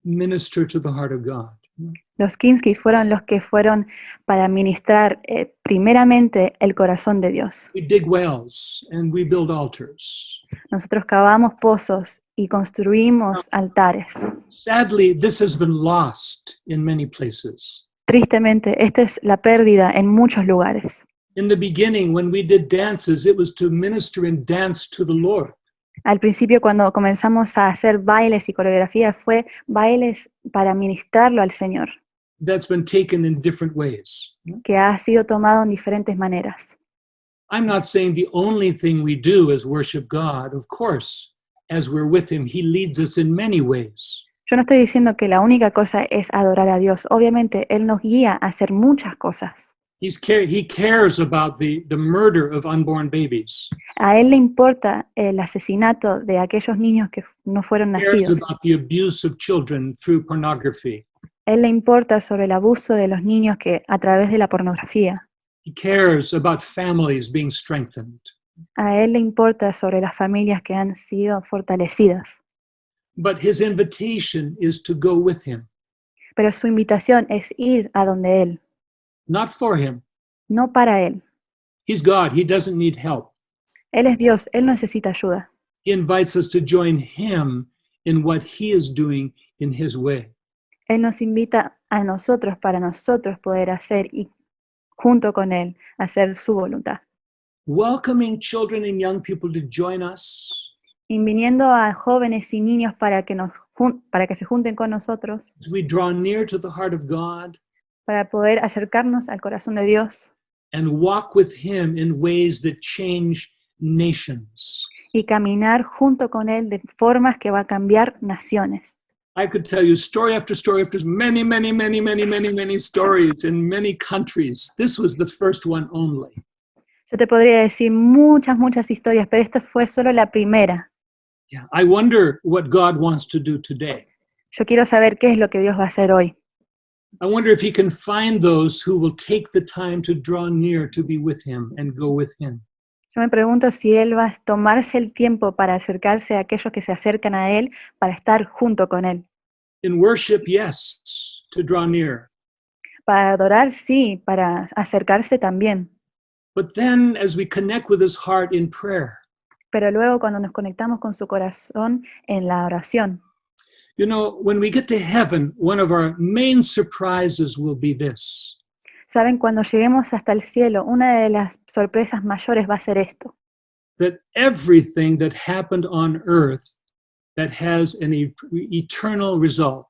minister to the heart of God. Los kingskis fueron los que fueron para ministrar primeramente el corazón de Dios. We dig wells and we build altars. Nosotros cavamos pozos y construimos altares. Sadly, this has been lost in many places. Tristemente, esta es la pérdida en muchos lugares. In the beginning, when we did dances, it was to minister and dance to the Lord. Al principio, cuando comenzamos a hacer bailes y coreografías, fue bailes para ministrarlo al Señor, That's been taken in different ways. que ha sido tomado en diferentes maneras. I'm not saying the only thing we do is worship God. Of course, as we're with Him, He leads us in many ways. Yo no estoy diciendo que la única cosa es adorar a Dios. Obviamente, Él nos guía a hacer muchas cosas. He cares about the murder of unborn babies. A Él le importa el asesinato de aquellos niños que no fueron He cares nacidos. about the abuse of children through pornography. A Él le importa sobre el abuso de los niños que a través de la pornografía. He cares about families being strengthened. A Él le importa sobre las familias que han sido fortalecidas. But His invitation is to go with Him, Pero su invitación es ir a donde Él, not for Him. no para Él. He's God. He doesn't need help. Él es Dios, Él necesita ayuda. He invites us to join Him in what He is doing in His way. Él nos invita a nosotros para nosotros poder hacer y junto con Él hacer su voluntad. Welcoming children and young people to join us Inviniendo a jóvenes y niños para que se junten con nosotros, as we draw near to the heart of God para poder acercarnos al corazón de Dios and walk with Him in ways that change nations. y caminar junto con Él de formas que va a cambiar naciones. I could tell you story after story after many, many, many, many, many, many stories in many countries. This was the first one only. Yo te podría decir muchas, muchas historias, pero esta fue solo la primera. Yeah, I wonder what God wants to do today. Yo quiero saber qué es lo que Dios va a hacer hoy. I wonder if He can find those who will take the time to draw near to be with Him and go with Him. Yo me pregunto si Él va a tomarse el tiempo para acercarse a aquellos que se acercan a Él, para estar junto con Él. In worship, yes, to draw near. Para adorar, sí, para acercarse también. But then as we connect with His heart in prayer, Pero luego cuando nos conectamos con su corazón en la oración, you know, when we get to heaven, one of our main surprises will be this. saben, cuando lleguemos hasta el cielo, una de las sorpresas mayores va a ser esto, That everything that happened on earth that has an eternal result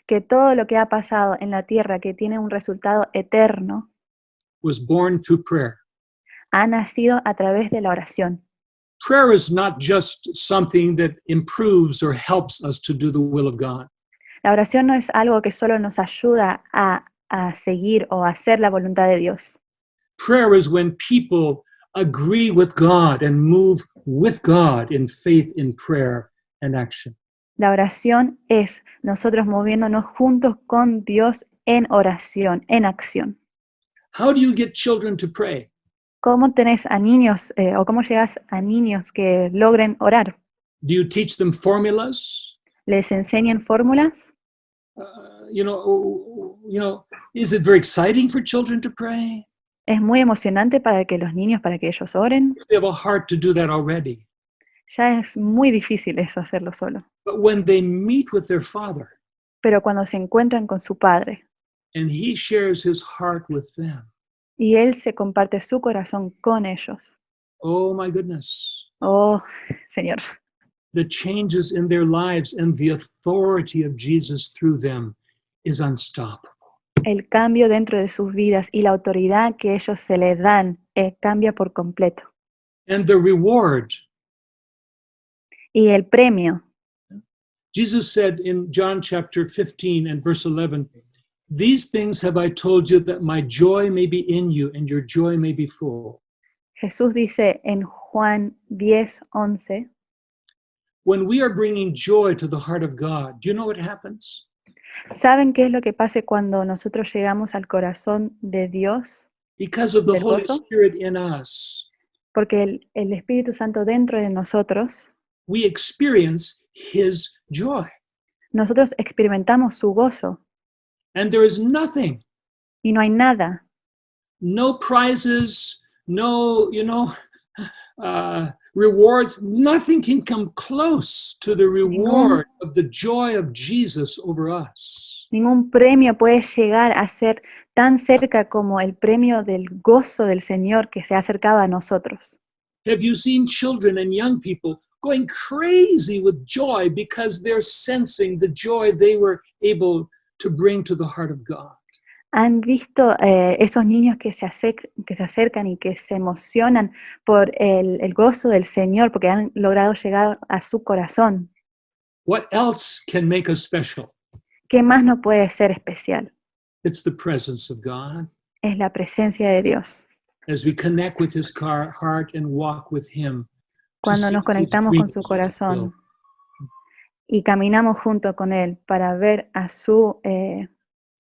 que todo lo que ha pasado en la tierra que tiene un resultado eterno, was born through prayer. ha nacido a través de la oración. Prayer is not just something that improves or helps us to do the will of God. La oración no es algo que solo nos ayuda a seguir o a hacer la voluntad de Dios. Prayer is when people agree with God and move with God in faith in prayer and action. La oración es nosotros moviéndonos juntos con Dios en oración, en acción. How do you get children to pray? ¿Cómo tenés a niños o cómo llegas a niños que logren orar? Do you teach them formulas? ¿Les enseñan fórmulas? You know, is it very exciting for children to pray? Es muy emocionante para que los niños, para que ellos oren. They have a heart to do that already. Ya es muy difícil eso hacerlo solo. But when they meet with their Father, pero cuando se encuentran con su Padre, and he shares his heart with them. y Él se comparte su corazón con ellos. Oh my goodness. Oh, Señor, The changes in their lives and the authority of Jesus through them is unstoppable. el cambio dentro de sus vidas y la autoridad que ellos se le dan cambia por completo. And the reward, Y el premio, Jesus said in John chapter 15 and verse 11, "These things have I told you that my joy may be in you and your joy may be full." Jesús dice en Juan 10:11, When we are bringing joy to the heart of God, do you know what happens? ¿saben qué es lo que pasa cuando nosotros llegamos al corazón de Dios? Because of the ¿Del Holy gozo? Spirit in us, Porque el Espíritu Santo dentro de nosotros, we experience his joy. nosotros experimentamos su gozo And there is nothing, y no hay nada, no prizes, no, rewards, nothing can come close to the reward of the joy of Jesus over us. ningún premio puede llegar a ser tan cerca como el premio del gozo del Señor que se ha acercado a nosotros. Have you seen children and young people going crazy with joy because they're sensing the joy they were able to bring to the heart of God? ¿Han visto esos niños que se acercan y que se emocionan por el gozo del Señor porque han logrado llegar a su corazón? What else can make us special? ¿Qué más no puede ser especial? It's the presence of God. Es la presencia de Dios. As we connect with his heart and walk with him. Cuando nos conectamos con su corazón y caminamos junto con Él para ver a su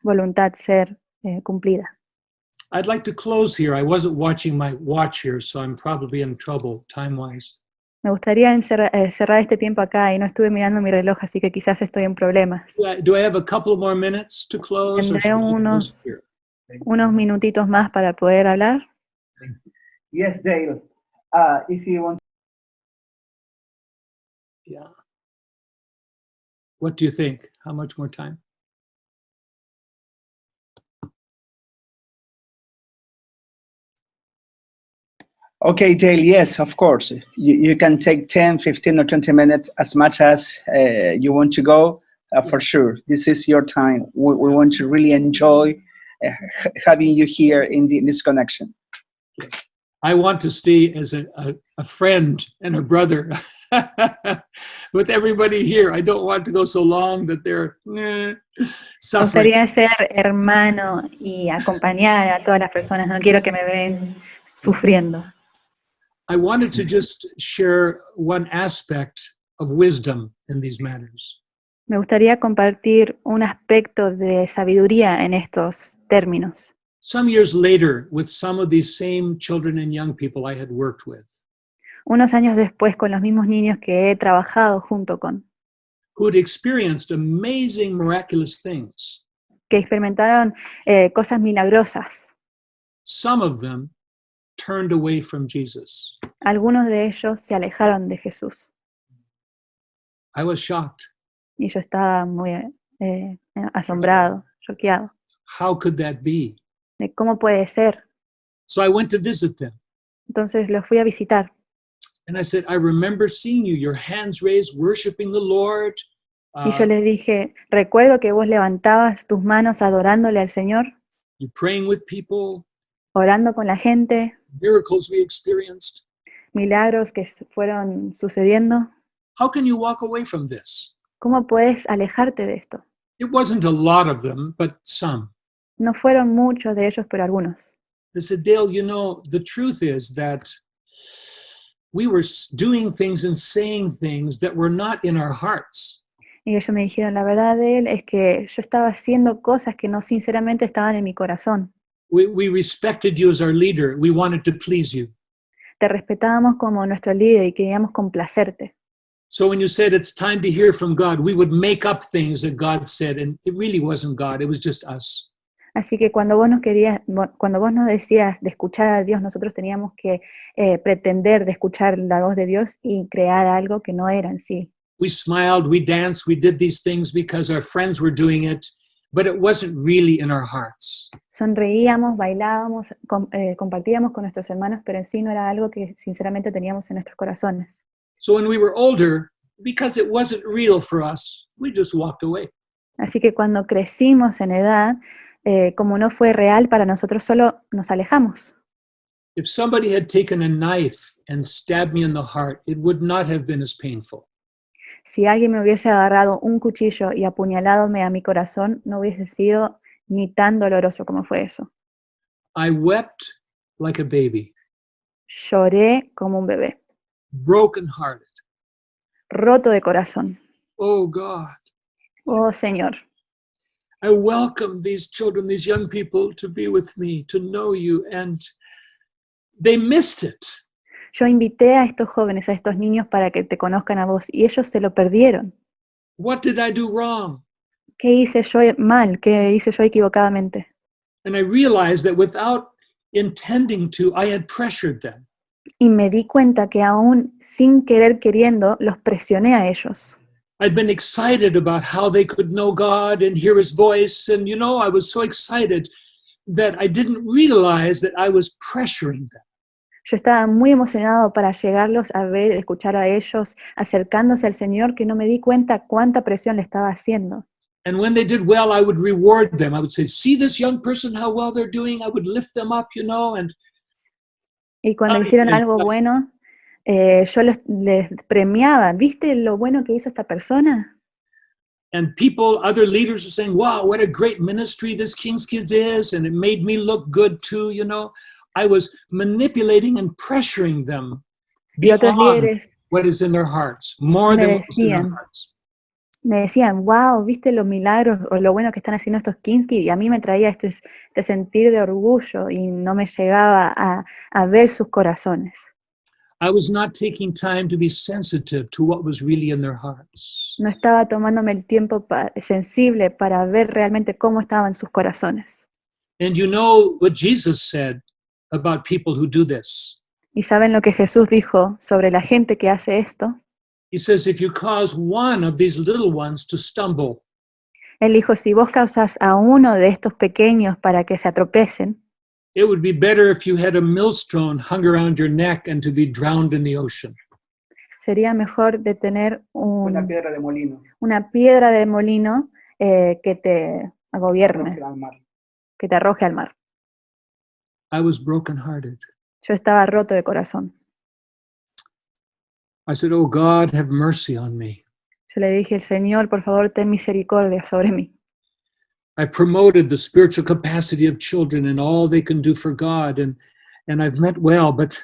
voluntad ser cumplida. I'd like to close here. I wasn't watching my watch here, so I'm probably in trouble time-wise. Me gustaría cerrar este tiempo acá y no estuve mirando mi reloj, así que quizás estoy en problemas. Do I have a couple more minutes to close? Tendré unos minutitos más para poder hablar. Yes, Dale. If you want. Yeah. What do you think? How much more time? Okay, Dale, yes, of course. You can take 10, 15, or 20 minutes, as much as you want to go, for sure. This is your time. We want to really enjoy having you here in this connection. I want to stay as a friend and a brother with everybody here. I don't want to go so long that they're suffering. Me gustaría ser hermano y acompañar a todas las personas. No quiero que me ven sufriendo. I wanted to just share one aspect of wisdom in these matters. Me gustaría compartir un aspecto de sabiduría en estos términos. Some years later, with some of these same children and young people I had worked with, Unos años después, con los mismos niños que he trabajado junto con, who had experienced amazing, miraculous things, que experimentaron cosas milagrosas. some of them turned away from Jesus. Algunos de ellos se alejaron de Jesús. I was shocked. Y yo estaba muy asombrado, choqueado. How could that be? De cómo puede ser. So I went to visit them. Entonces los fui a visitar. And I said, I remember seeing you, your hands raised, worshiping the Lord. Y yo les dije, recuerdo que vos levantabas tus manos adorándole al Señor, You praying with people, orando con la gente, miracles we experienced. milagros que fueron sucediendo. How can you walk away from this? ¿Cómo puedes alejarte de esto? It wasn't a lot of them, but some. No fueron muchos de ellos, pero algunos. I said, Dale, you know, the truth is that we were doing things and saying things that were not in our hearts. Y ellos me dijeron, la verdad de él es que yo estaba haciendo cosas que no sinceramente estaban en mi corazón. We respected you as our leader. We wanted to please you. Te respetábamos como nuestro líder y queríamos complacerte. So when you said it's time to hear from God, we would make up things that God said, and it really wasn't God, it was just us. Así que cuando vos nos decías de escuchar a Dios, nosotros teníamos que pretender de escuchar la voz de Dios y crear algo que no era en sí We smiled, we danced, we did these things because our friends were doing it, but it wasn't really in our hearts. Sonreíamos, bailábamos, compartíamos con nuestros hermanos, pero en sí no era algo que sinceramente teníamos en nuestros corazones. So when we were older, because it wasn't real for us, we just walked away. Así que cuando crecimos en edad, como no fue real para nosotros, solo nos alejamos. If somebody had taken a knife and stabbed me in the heart, it would not have been as painful. Si alguien me hubiese agarrado un cuchillo y apuñaládome a mi corazón, no hubiese sido ni tan doloroso como fue eso. I wept like a baby, Lloré como un bebé, brokenhearted. roto de corazón. Oh God, Oh Señor, I welcome these children, these young people to be with me, to know you, and they missed it. yo invité a estos jóvenes, a estos niños para que te conozcan a vos y ellos se lo perdieron. What did I do wrong? ¿Qué hice yo mal? ¿Qué hice yo equivocadamente? And I realized that without intending to, I had pressured them. Y me di cuenta que aún sin querer queriendo, los presioné a ellos. I'd been excited about how they could know God and hear his voice. And, I was so excited that I didn't realize that I was pressuring them. Yo estaba muy emocionado para llegarlos a ver, escuchar a ellos, acercándose al Señor, que no me di cuenta cuánta presión le estaba haciendo. And when they did well, I would reward them. I would say, see this young person, how well they're doing. I would lift them up, and Y cuando hicieron algo bueno, yo les premiaba. ¿Viste lo bueno que hizo esta persona? and people, other leaders were saying, wow, what a great ministry this King's Kids is. And it made me look good too, I was manipulating and pressuring them Y otros beyond líderes what is in their hearts, more than what is in their hearts. me decían, wow, ¿viste los milagros o lo bueno que están haciendo estos Kingskid? Y a mí me traía este sentir de orgullo y no me llegaba a ver sus corazones. I was not taking time to be sensitive to what was really in their hearts. No estaba tomándome el tiempo sensible para ver realmente cómo estaban sus corazones. And you know what Jesus said about people who do this. ¿Y saben lo que Jesús dijo sobre la gente que hace esto? He says, if you cause one of these little ones to stumble, Él dijo, si vos causas a uno de estos pequeños para que se atropecen, it would be better if you had a millstone hung around your neck and to be drowned in the ocean. sería mejor de tener Una piedra de molino. una piedra de molino que te gobierne, Al mar. que te arroje al mar. I was brokenhearted. Yo estaba roto de corazón. I said, oh God, have mercy on me. Yo le dije, Señor, por favor, ten misericordia sobre mí. I promoted the spiritual capacity of children and all they can do for God, and I've meant well, but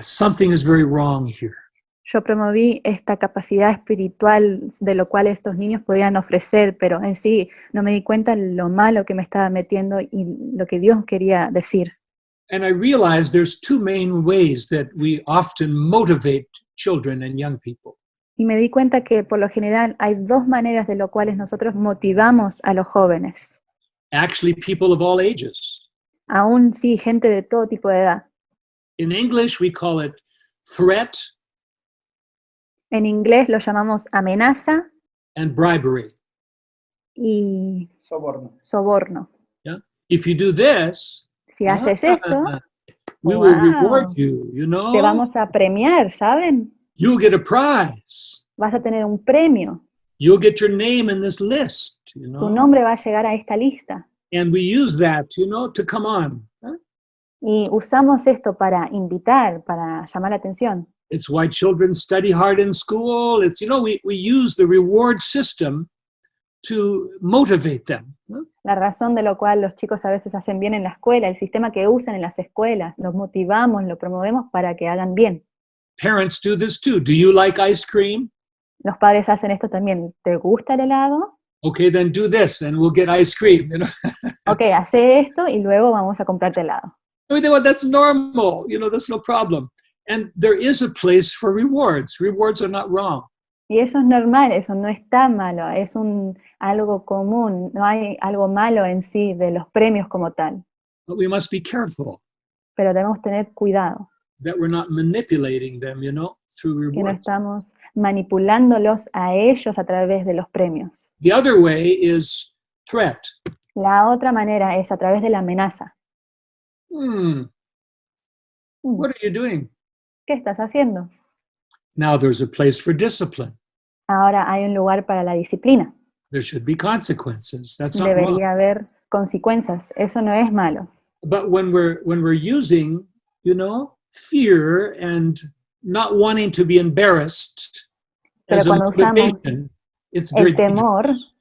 something is very wrong here. Yo promoví esta capacidad espiritual de lo cual estos niños podían ofrecer, pero en sí no me di cuenta lo malo que me estaba metiendo y lo que Dios quería decir. And I realized there's two main ways that we often motivate children and young people. Y me di cuenta que por lo general hay dos maneras de lo cuales nosotros motivamos a los jóvenes. Actually, people of all ages. Aún sí, gente de todo tipo de edad. In English, we call it threat En inglés lo llamamos amenaza and bribery. y Soborno. soborno. Yeah? If you do this, Si haces esto, we will Wow. reward you, te vamos a premiar, ¿saben? You'll get a prize. Vas a tener un premio. You'll get your name in this list, Tu nombre va a llegar a esta lista. And we use that, to come on. Y usamos esto para invitar, para llamar la atención. It's why children study hard in school. It's, we use the reward system to motivate them. La razón de lo cual los chicos a veces hacen bien en la escuela, el sistema que usan en las escuelas, los motivamos, lo promovemos para que hagan bien. Parents do this too. Do you like ice cream? Los padres hacen esto también. ¿Te gusta el helado? Okay, then do this and we'll get ice cream. Ok, hace esto y luego vamos a comprarte helado. Well, that's normal. That's no problem. And there is a place for rewards. Rewards are not wrong. Y eso es normal, eso no está malo, es algo común, no hay algo malo en sí de los premios como tal. But we must be careful Pero debemos tener cuidado that we're not manipulating them, through que no rewards. estamos manipulándolos a ellos a través de los premios. The other way is threat. La otra manera es a través de la amenaza. What are you doing? ¿Qué estás haciendo? Now there's a place for discipline. Ahora hay un lugar para la disciplina. There should be consequences. That's not wrong. Debería haber consecuencias. Eso no es malo. But when we're using, fear and not wanting to be embarrassed Pero as a cuando usamos motivation, it's very el temor dangerous.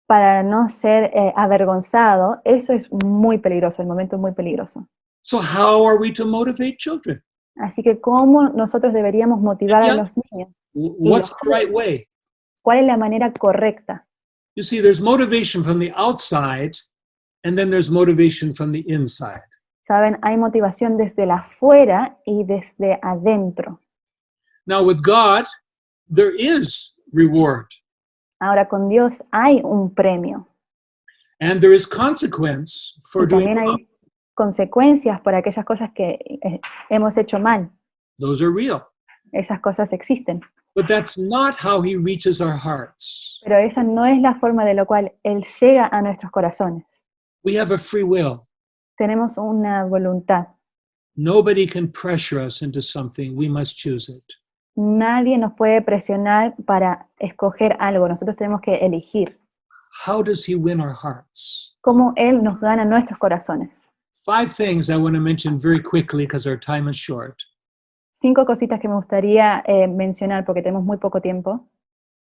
para no ser avergonzado, eso es muy peligroso, el momento es muy peligroso. So how are we to motivate children? Así que, ¿cómo nosotros deberíamos motivar a los niños? What's the right way? ¿Cuál es la manera correcta? You see, there's motivation from the outside, and then there's motivation from the inside. Saben, hay motivación desde la afuera y desde adentro. Now, with God, there is reward, Ahora, con Dios hay un premio. and there is consequence for Y doing también wrong. hay consecuencias por aquellas cosas que hemos hecho mal. Those are real. Esas cosas existen. But that's not how he reaches our hearts. Pero esa no es la forma de la cual Él llega a nuestros corazones. We have a free will. Tenemos una voluntad. Nobody can pressure us into something. We must choose it. Nadie nos puede presionar para escoger algo. Nosotros tenemos que elegir. How does he win our hearts? Cómo Él nos gana nuestros corazones. 5 things I want to mention very quickly because our time is short. 5 cositas que me gustaría mencionar porque tenemos muy poco tiempo.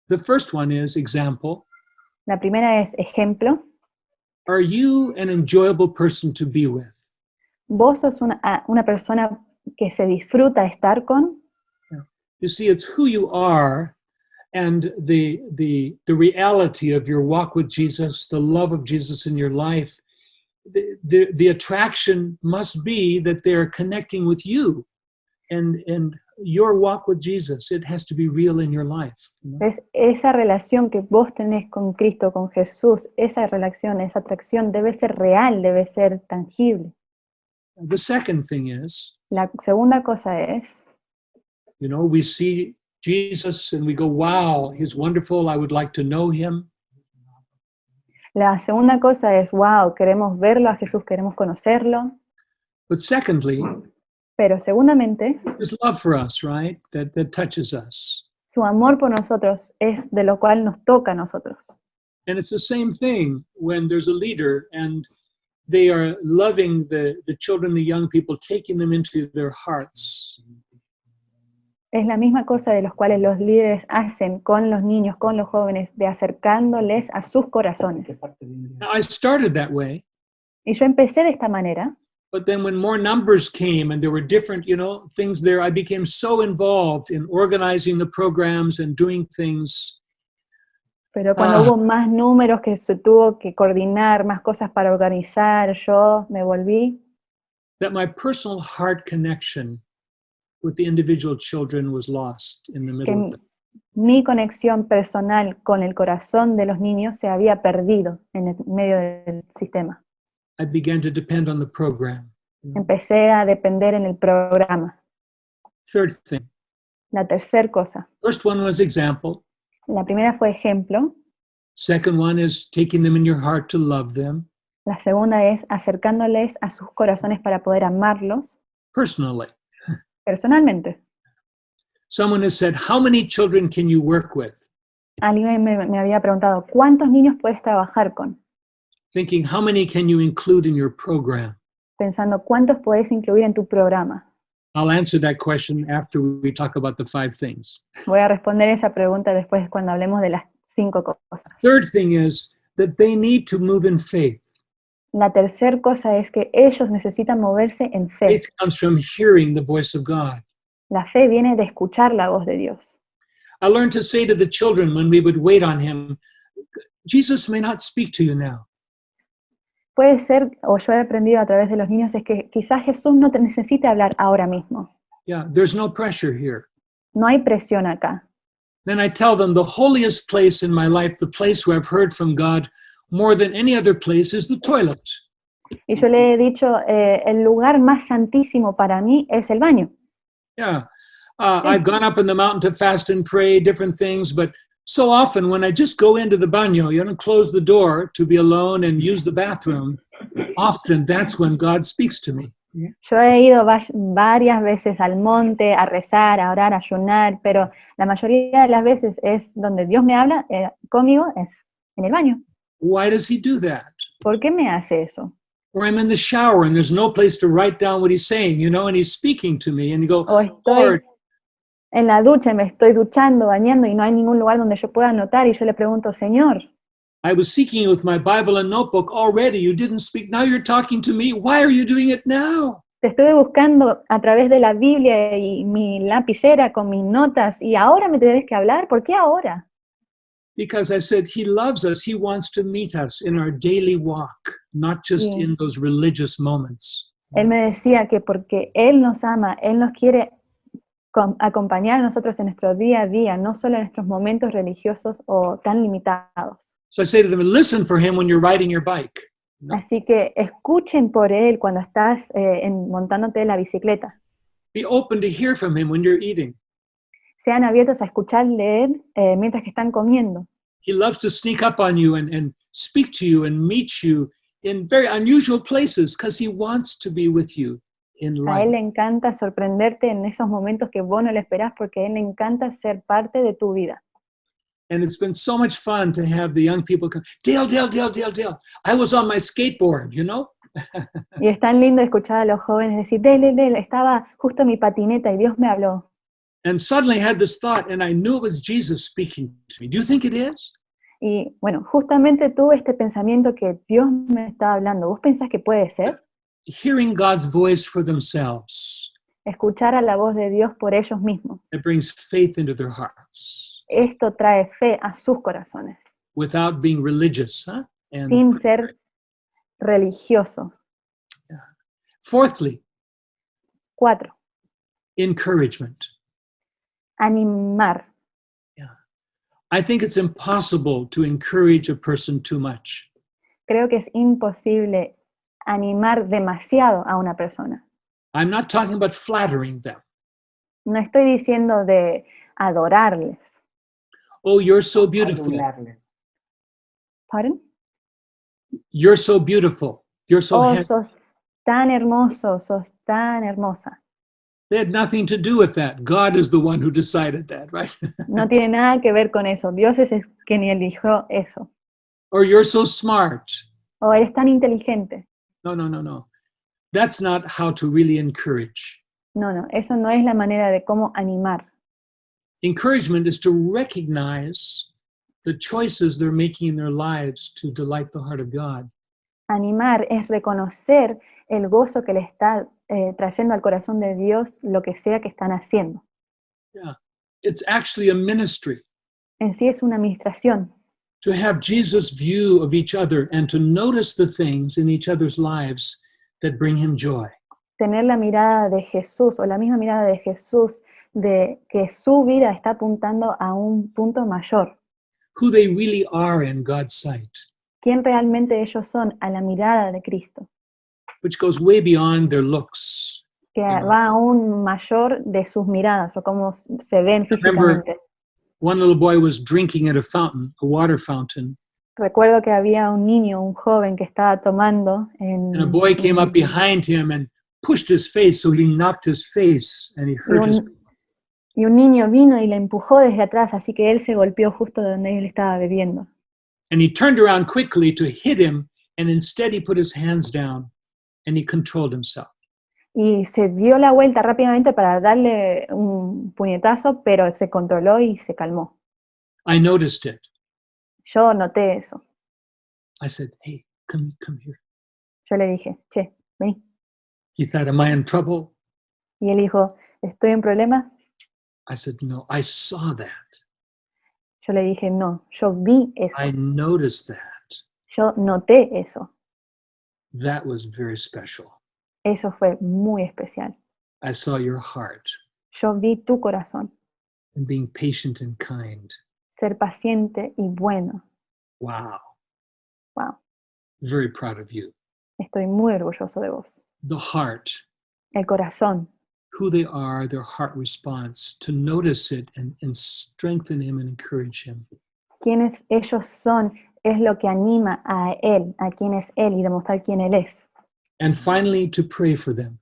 The first one is example. La primera es ejemplo. Are you an enjoyable person to be with? Vos sos una persona que se disfruta estar con. You see, it's who you are and the reality of your walk with Jesus, the love of Jesus in your life. The attraction must be that they're connecting with you and your walk with Jesus. It has to be real in your life. Es esa relación que vos tenés con Cristo, con Jesús, esa relación, esa atracción debe ser real, debe ser tangible. The second thing is, La segunda cosa es, we see Jesus and we go, wow, he's wonderful. I would like to know him. la segunda cosa es, wow, queremos verlo a Jesús, queremos conocerlo. But secondly, Pero segundamente, his love for us, right? That touches us. su amor por nosotros es de lo cual nos toca a nosotros. And it's the same thing when there's a leader and they are loving the children, the young people, taking them into their hearts. Es la misma cosa de los cuales los líderes hacen con los niños, con los jóvenes, de acercándoles a sus corazones. Now, I started that way, Y yo empecé de esta manera, but then when more numbers came and there were different, things there, I became so involved in organizing the programs and doing things. pero cuando hubo más números que se tuvo que coordinar, más cosas para organizar, yo me volví, That my personal heart connection with the individual children was lost in the middle of que it. mi conexión personal con el corazón de los niños se había perdido en el medio del sistema. I began to depend on the program. Empecé a depender en el programa. Third thing. La tercera cosa. First one was example. La primera fue ejemplo. Second one is taking them in your heart to love them La segunda es acercándoles a sus corazones para poder amarlos personally. personalmente. Someone has said, how many children can you work with? Alguien me había preguntado, ¿cuántos niños puedes trabajar con? Thinking, how many can you include in your program? Pensando, ¿cuántos puedes incluir en tu programa? I'll answer that question after we talk about the 5 things. Voy a responder esa pregunta después cuando hablemos de las 5 cosas. Third thing is that they need to move in faith. La tercera cosa es que ellos necesitan moverse en fe. Faith comes from hearing the voice of God. La fe viene de escuchar la voz de Dios. I learned to say to the children when we would wait on him, Jesus may not speak to you now. Puede ser, o yo he aprendido a través de los niños, es que quizás Jesús no te necesite hablar ahora mismo. Yeah, there's no pressure here. No hay presión acá. Then I tell them the holiest place in my life, the place where I've heard from God more than any other place, is the toilet. Y yo le he dicho, el lugar más santísimo para mí es el baño. Yeah, I've gone up in the mountain to fast and pray, different things, but so often when I just go into the baño, close the door to be alone and use the bathroom, often that's when God speaks to me. Yo he ido varias veces al monte a rezar, a orar, a ayunar, pero la mayoría de las veces es donde Dios me habla conmigo, es en el baño. Why does he do that? ¿Por qué me hace eso? Or I'm in the shower and there's no place to write down what he's saying, and he's speaking to me, and you go, O estoy Lord, en la ducha, me estoy duchando, bañando y no hay ningún lugar donde yo pueda anotar y yo le pregunto, Señor, I was seeking you with my Bible and notebook already. You didn't speak. Now you're talking to me. Why are you doing it now? te estuve buscando a través de la Biblia y mi lapicera con mis notas y ahora me tienes que hablar. ¿Por qué ahora? Because I said he loves us. He wants to meet us in our daily walk, not just in those religious moments. Él me decía que porque Él nos ama, Él nos quiere acompañar a nosotros en nuestro día a día, no solo en nuestros momentos religiosos o tan limitados. So I say to them, listen for him when you're riding your bike. Así que escuchen por Él cuando estás montándote la bicicleta. Be open to hear from him when you're eating. Sean abiertos a escucharle Él mientras que están comiendo. He loves to sneak up on you and speak to you and meet you in very unusual places because he wants to be with you in A Él life. le encanta sorprenderte en esos momentos que vos no le esperás porque a Él le encanta ser parte de tu vida. And it's been so much fun to have the young people come, Dale, I was on my skateboard, Y es tan lindo escuchar a los jóvenes decir, Dale, estaba justo en mi patineta y Dios me habló. And suddenly I had this thought and I knew it was Jesus speaking to me. Do you think it is? Y bueno, justamente tuve este pensamiento que Dios me estaba hablando. ¿Vos pensás que puede ser? Hearing God's voice for themselves, Escuchar a la voz de Dios por ellos mismos. it brings faith into their hearts Esto trae fe a sus corazones, without being religious. And sin ser religioso. fourthly, 4. encouragement. Animar. I think it's impossible to encourage a person too much. Creo que es imposible animar demasiado a una persona. I'm not talking about flattering them. No estoy diciendo de adorarles. Oh, you're so beautiful. ¿Pardon? You're so beautiful. You're so Oh, handsome. sos tan hermoso, sos tan hermosa. They had nothing to do with that. God is the one who decided that, right? No tiene nada que ver con eso. Dios es quien eligió eso. Or you're so smart. O eres tan inteligente. No. That's not how to really encourage. No, eso no es la manera de cómo animar. Encouragement is to recognize the choices they're making in their lives to delight the heart of God. Animar es reconocer el gozo que le está trayendo al corazón de Dios lo que sea que están haciendo. Yeah. It's actually a ministry En sí es una administración. to have Jesus' view of each other and to notice the things in each other's lives that bring him joy. Tener la mirada de Jesús o la misma mirada de Jesús de que su vida está apuntando a un punto mayor. Who they really are in God's sight, ¿Quién realmente ellos son a la mirada de Cristo? which goes way beyond their looks. Que va aún mayor de sus miradas o cómo se ven físicamente. One little boy was drinking at a fountain, a water fountain, Recuerdo que había un niño, un joven que estaba tomando and a boy came up behind him and pushed his face, so he knocked his face and he hurt his. Y un niño vino y le empujó desde atrás, así que él se golpeó justo donde él estaba bebiendo. And he turned around quickly to hit him, and instead he put his hands down and he controlled himself. Y se dio la vuelta rápidamente para darle un puñetazo, pero se controló y se calmó. I noticed it. Yo noté eso. I said, hey, come here. Yo le dije, che, vení. He thought, am I in trouble? Y él dijo, ¿estoy en problema? I said, no, I saw that. Yo le dije, no, yo vi eso. I noticed that. Yo noté eso. That was very special. Eso fue muy especial. I saw your heart Yo vi tu corazón, and being patient and kind. ser paciente y bueno. Wow. Wow, Very proud of you. estoy muy orgulloso de vos. The heart El corazón, who they are, their heart response, to notice it and strengthen him and encourage him. Quiénes ellos son es lo que anima a él, a quién es él y demostrar quién él es. And finally, to pray for them.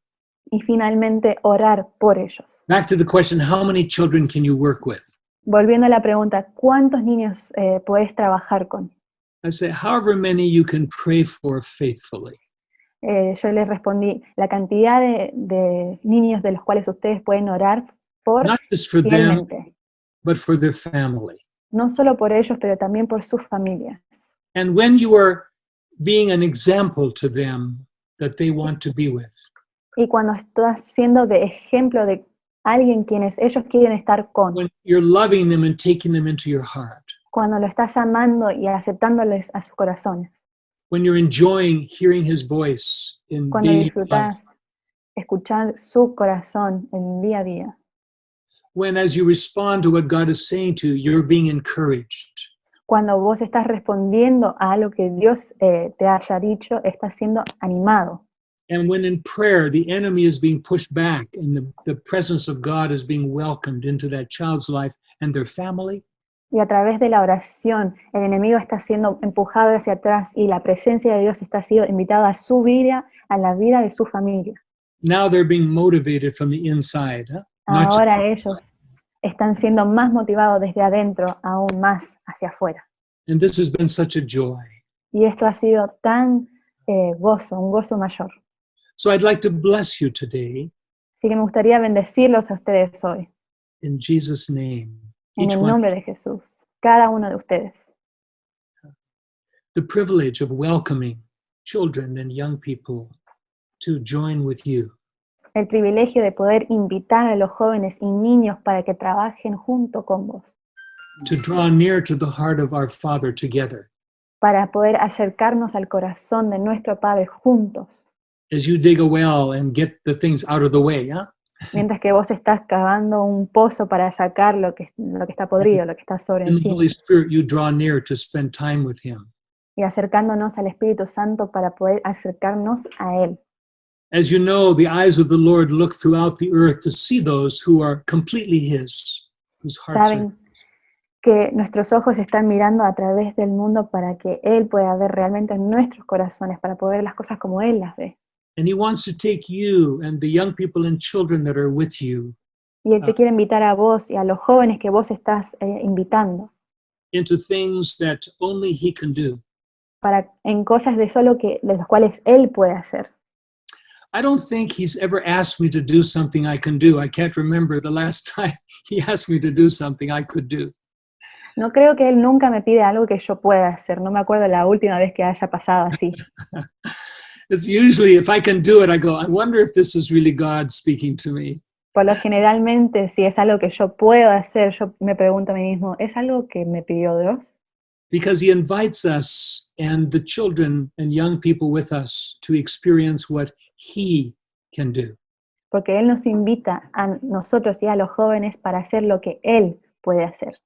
Y finalmente orar por ellos. Back to the question, how many children can you work with? Volviendo a la pregunta, ¿cuántos niños podés trabajar con? I say, however many you can pray for faithfully. Yo les respondí, la cantidad de niños de los cuales ustedes pueden orar por Not just for them, fielmente. but for their family. No solo por ellos, pero también por sus familias. And when you are being an example to them that they want to be with, Y cuando estás siendo de ejemplo de alguien quienes ellos quieren estar con, when you're loving them and taking them into your heart, cuando lo estás amando y aceptándoles a sus corazones, when you're enjoying hearing his voice in cuando daily life, disfrutás escuchar su corazón en día a día, when as you respond to what God is saying to you, you're being encouraged. cuando vos estás respondiendo a algo que Dios te haya dicho, estás siendo animado. And when in prayer, the enemy is being pushed back and the presence of God is being welcomed into that child's life and their family, Y a través de la oración, el enemigo está siendo empujado hacia atrás y la presencia de Dios está siendo invitada a su vida, a la vida de su familia. now they're being motivated from the inside. Huh? Not just- Ahora ellos están siendo más motivados desde adentro, aún más hacia afuera. and this has been such a joy. Y esto ha sido tan gozo, un gozo mayor. So I'd like to bless you today Así que me gustaría bendecirlos a ustedes hoy, in Jesus' name. en Each el one, nombre de Jesús, cada uno de ustedes. the privilege of welcoming children and young people to join with you. El privilegio de poder invitar a los jóvenes y niños para que trabajen junto con vos, To draw near to the heart of our Father together. para poder acercarnos al corazón de nuestro Padre juntos. As you dig a well and get the things out of the way, huh? Mientras que vos estás cavando un pozo para sacar lo que está podrido, lo que está sobre In the encima, Holy Spirit, you draw near to spend time with Him. y acercándonos al Espíritu Santo para poder acercarnos a Él. As you know, the eyes of the Lord look throughout the earth to see those who are completely His, whose hearts are. Saben que nuestros ojos están mirando a través del mundo para que Él pueda ver realmente nuestros corazones, para poder ver las cosas como Él las ve. And He wants to take you and the young people and children that are with you Y Él te quiere invitar a vos y a los jóvenes que vos estás invitando, into things that only He can do. en cosas de los cuales Él puede hacer. I don't think He's ever asked me to do something I can do. I can't remember the last time He asked me to do something I could do. No creo que Él nunca me pide algo que yo pueda hacer. No me acuerdo la última vez que haya pasado así. It's usually, if I can do it, I go, I wonder if this is really God speaking to me. Por lo generalmente, si es algo que yo puedo hacer, yo me pregunto a mí mismo, ¿es algo que me pidió Dios? Because He invites us and the children and young people with us to experience what He can do. Porque Él nos invita a nosotros y a los jóvenes para hacer lo que Él puede hacer,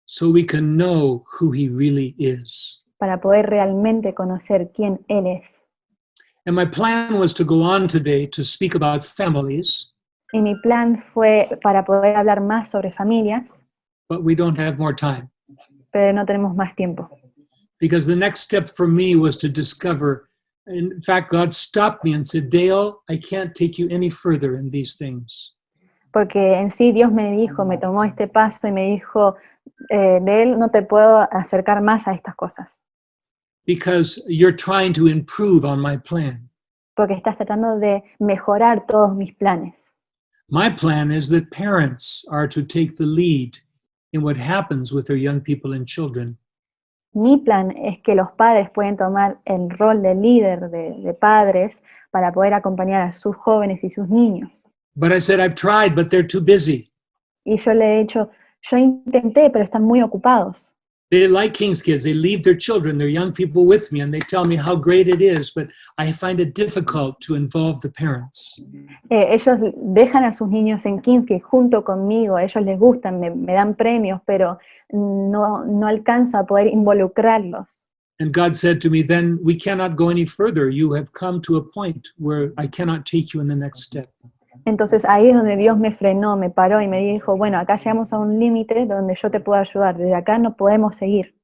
So we can know who He really is. para poder realmente conocer quién Él es. And my plan was to go on today to speak about families, Y mi plan fue para poder hablar más sobre familias, but we don't have more time. pero no tenemos más tiempo. Because the next step for me was to discover, in fact, God stopped me and said, Dale, I can't take you any further in these things. Porque en sí Dios me tomó este paso y me dijo, de Él no te puedo acercar más a estas cosas, Because you're trying to improve on my plan. porque estás tratando de mejorar todos mis planes. My plan is that parents are to take the lead in what happens with their young people and children. Mi plan es que los padres pueden tomar el rol de líder, de padres, para poder acompañar a sus jóvenes y sus niños. But I said, I've tried, but they're too busy. Y yo le he dicho, yo intenté, pero están muy ocupados. They like King's kids. They leave their children, their young people with me, and they tell me how great it is, but I find it difficult to involve the parents. Ellos dejan a sus niños en Kingskid junto conmigo, ellos les gustan, me dan premios, pero no alcanzo a poder involucrarlos. And God said to me, then we cannot go any further. You have come to a point where I cannot take you in the next step. Entonces ahí es donde Dios me frenó, me paró y me dijo, bueno, acá llegamos a un límite donde yo te puedo ayudar, desde acá no podemos seguir.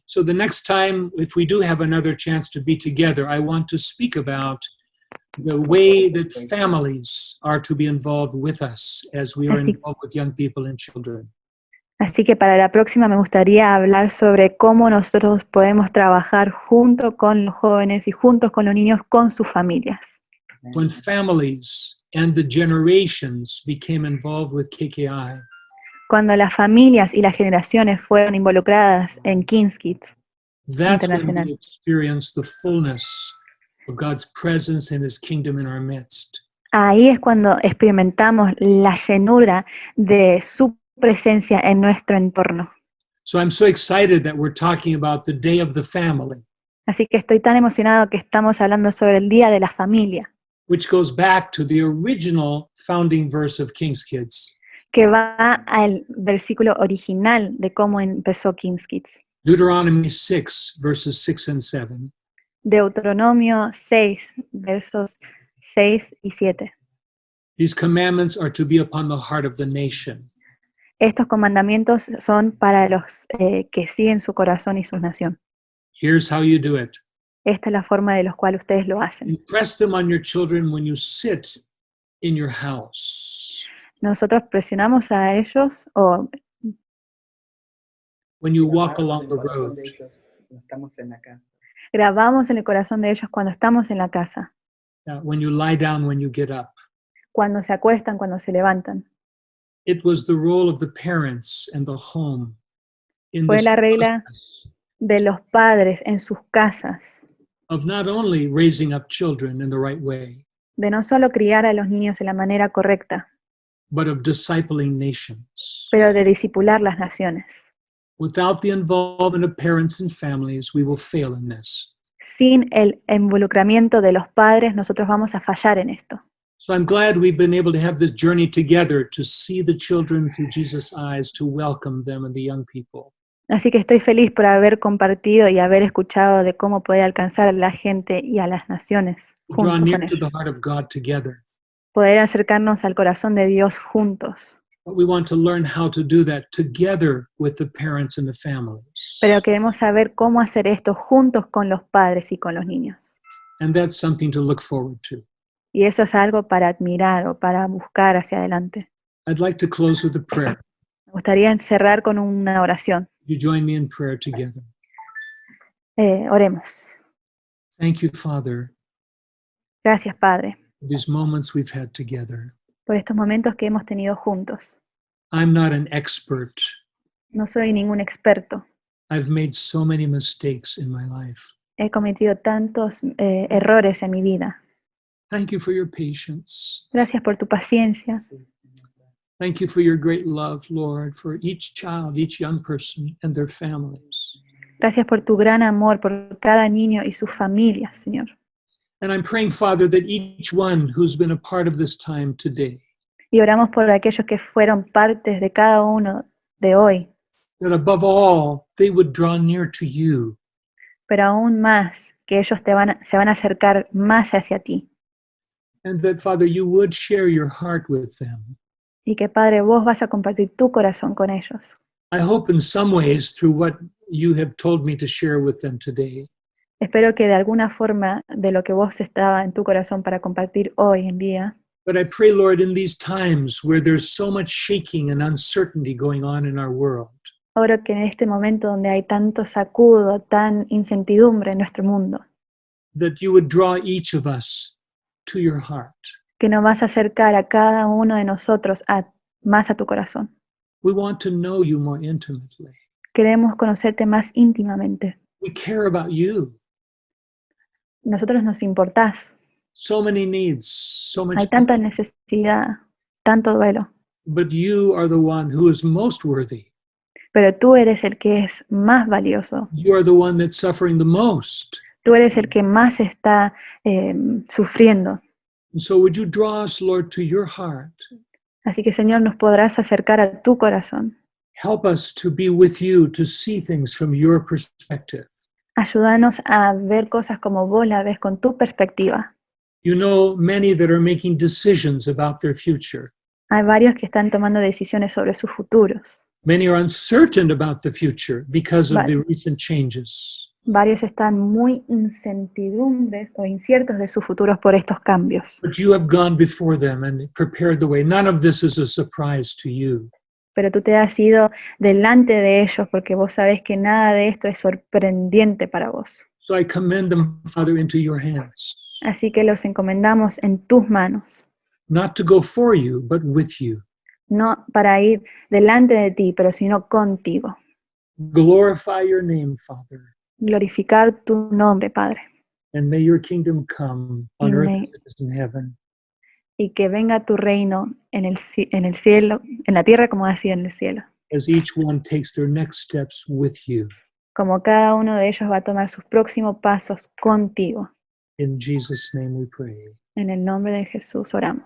So the next time, if we do have another chance to be together, I want to speak about the way that families are to be involved with us as we are Así- involved with young people and children. Así que para la próxima me gustaría hablar sobre cómo nosotros podemos trabajar junto con los jóvenes y juntos con los niños con sus familias. When families and the generations became involved with KKI, Cuando las familias y las generaciones fueron involucradas en Kingskidsitu that's when Internacional, we experienced the fullness of God's presence and His kingdom in our midst. ahí es cuando experimentamos la llenura de su presencia en nuestro entorno. So I'm so excited that we're talking about the Day of the Family, Así que estoy tan emocionado que estamos hablando sobre el Día de la Familia, which goes back to the original founding verse of King's Kids, que va al versículo original de cómo empezó Kingskidsitu. Deuteronomy 6, verses 6 and 7. Deuteronomio 6, versos 6 y 7. These commandments are to be upon the heart of the nation. Estos comandamientos son para los que siguen su corazón y su nación. Here's how you do it. Esta es la forma de los cuales ustedes lo hacen. Impress them on your children when you sit in your house, Nosotros presionamos a ellos o when you walk along the road, grabamos en el corazón de ellos cuando estamos en la casa, when you lie down, when you get up. cuando se acuestan, cuando se levantan. It was the role of the parents and the home in Fue this la regla process de los padres en sus casas, of not only raising up children in the right way, de no solo criar a los niños de la manera correcta, but of discipling nations. pero de discipular las naciones. Without the involvement of parents and families, we will fail in this. Sin el involucramiento de los padres, nosotros vamos a fallar en esto. So I'm glad we've been able to have this journey together to see the children through Jesus' eyes, to welcome them and the young people. Así que estoy feliz por haber compartido y haber escuchado de cómo poder alcanzar a la gente y a las naciones To draw juntos near con to the ellos. heart of God together. Poder acercarnos al corazón de Dios juntos. But we want to learn how to do that together with the parents and the families. Pero queremos saber cómo hacer esto juntos con los padres y con los niños. And that's something to look forward to. Y eso es algo para admirar o para buscar hacia adelante. I'd like to close with a prayer. Me gustaría cerrar con una oración. You join me in prayer together. Oremos. Thank you, Father, Gracias, Padre, for these moments we've had together. por estos momentos que hemos tenido juntos. I'm not an expert. No soy ningún experto. I've made so many mistakes in my life. He cometido tantos errores en mi vida. Thank you for your patience. Gracias por tu paciencia. Thank you for your great love, Lord, for each child, each young person, and their families. Gracias por tu gran amor por cada niño y sus familias, Señor. And I'm praying, Father, that each one who's been a part of this time today, Y oramos por aquellos que fueron partes de cada uno de hoy, that above all, they would draw near to you, pero aún más que ellos se van a acercar más hacia ti. and that, Father, you would share your heart with them. Y que, Padre, vos vas a compartir tu corazón con ellos. I hope in some ways through what you have told me to share with them today, Espero que de alguna forma de lo que vos estaba en tu corazón para compartir hoy en día, but I pray, Lord, in these times where there's so much shaking and uncertainty going on in our world, oro que en este momento donde hay tanto sacudo, tan incertidumbre en nuestro mundo, that you would draw each of us to your heart. que nos vas a acercar a cada uno de nosotros más a tu corazón. We want to know you more intimately. Queremos conocerte más íntimamente. We care about you. Nosotros nos importás. So many needs, so much, Hay tanta necesidad, tanto duelo. but you are the one who is most worthy. Pero tú eres el que es más valioso. You are the one that's suffering the most. Tú eres el que más está sufriendo. And so would you draw us, Lord, to your heart? Así que, Señor, nos podrás acercar a tu corazón. Help us to be with you, to see things from your perspective. Ayúdanos a ver cosas como vos la ves con tu perspectiva. You know many that are making decisions about their future. Hay varios que están tomando decisiones sobre sus futuros. Many are uncertain about the future because of Vale. the recent changes. Varios están muy incertidumbres o inciertos de sus futuros por estos cambios. But you have gone before them and prepared the way. None of this is a surprise to you. Pero tú te has ido delante de ellos porque vos sabés que nada de esto es sorprendente para vos. So I commend them, Father, into your hands, Así que los encomendamos en tus manos, not to go for you, but with you. no para ir delante de ti, pero sino contigo. Glorify your name, Father, Glorificar tu nombre, Padre, and may your kingdom come on Y earth may- as it is in heaven. y que venga tu reino en el cielo, en la tierra como así en el cielo. As each one takes their next steps with you. Como cada uno de ellos va a tomar sus próximos pasos contigo. In Jesus' name we pray. En el nombre de Jesús oramos.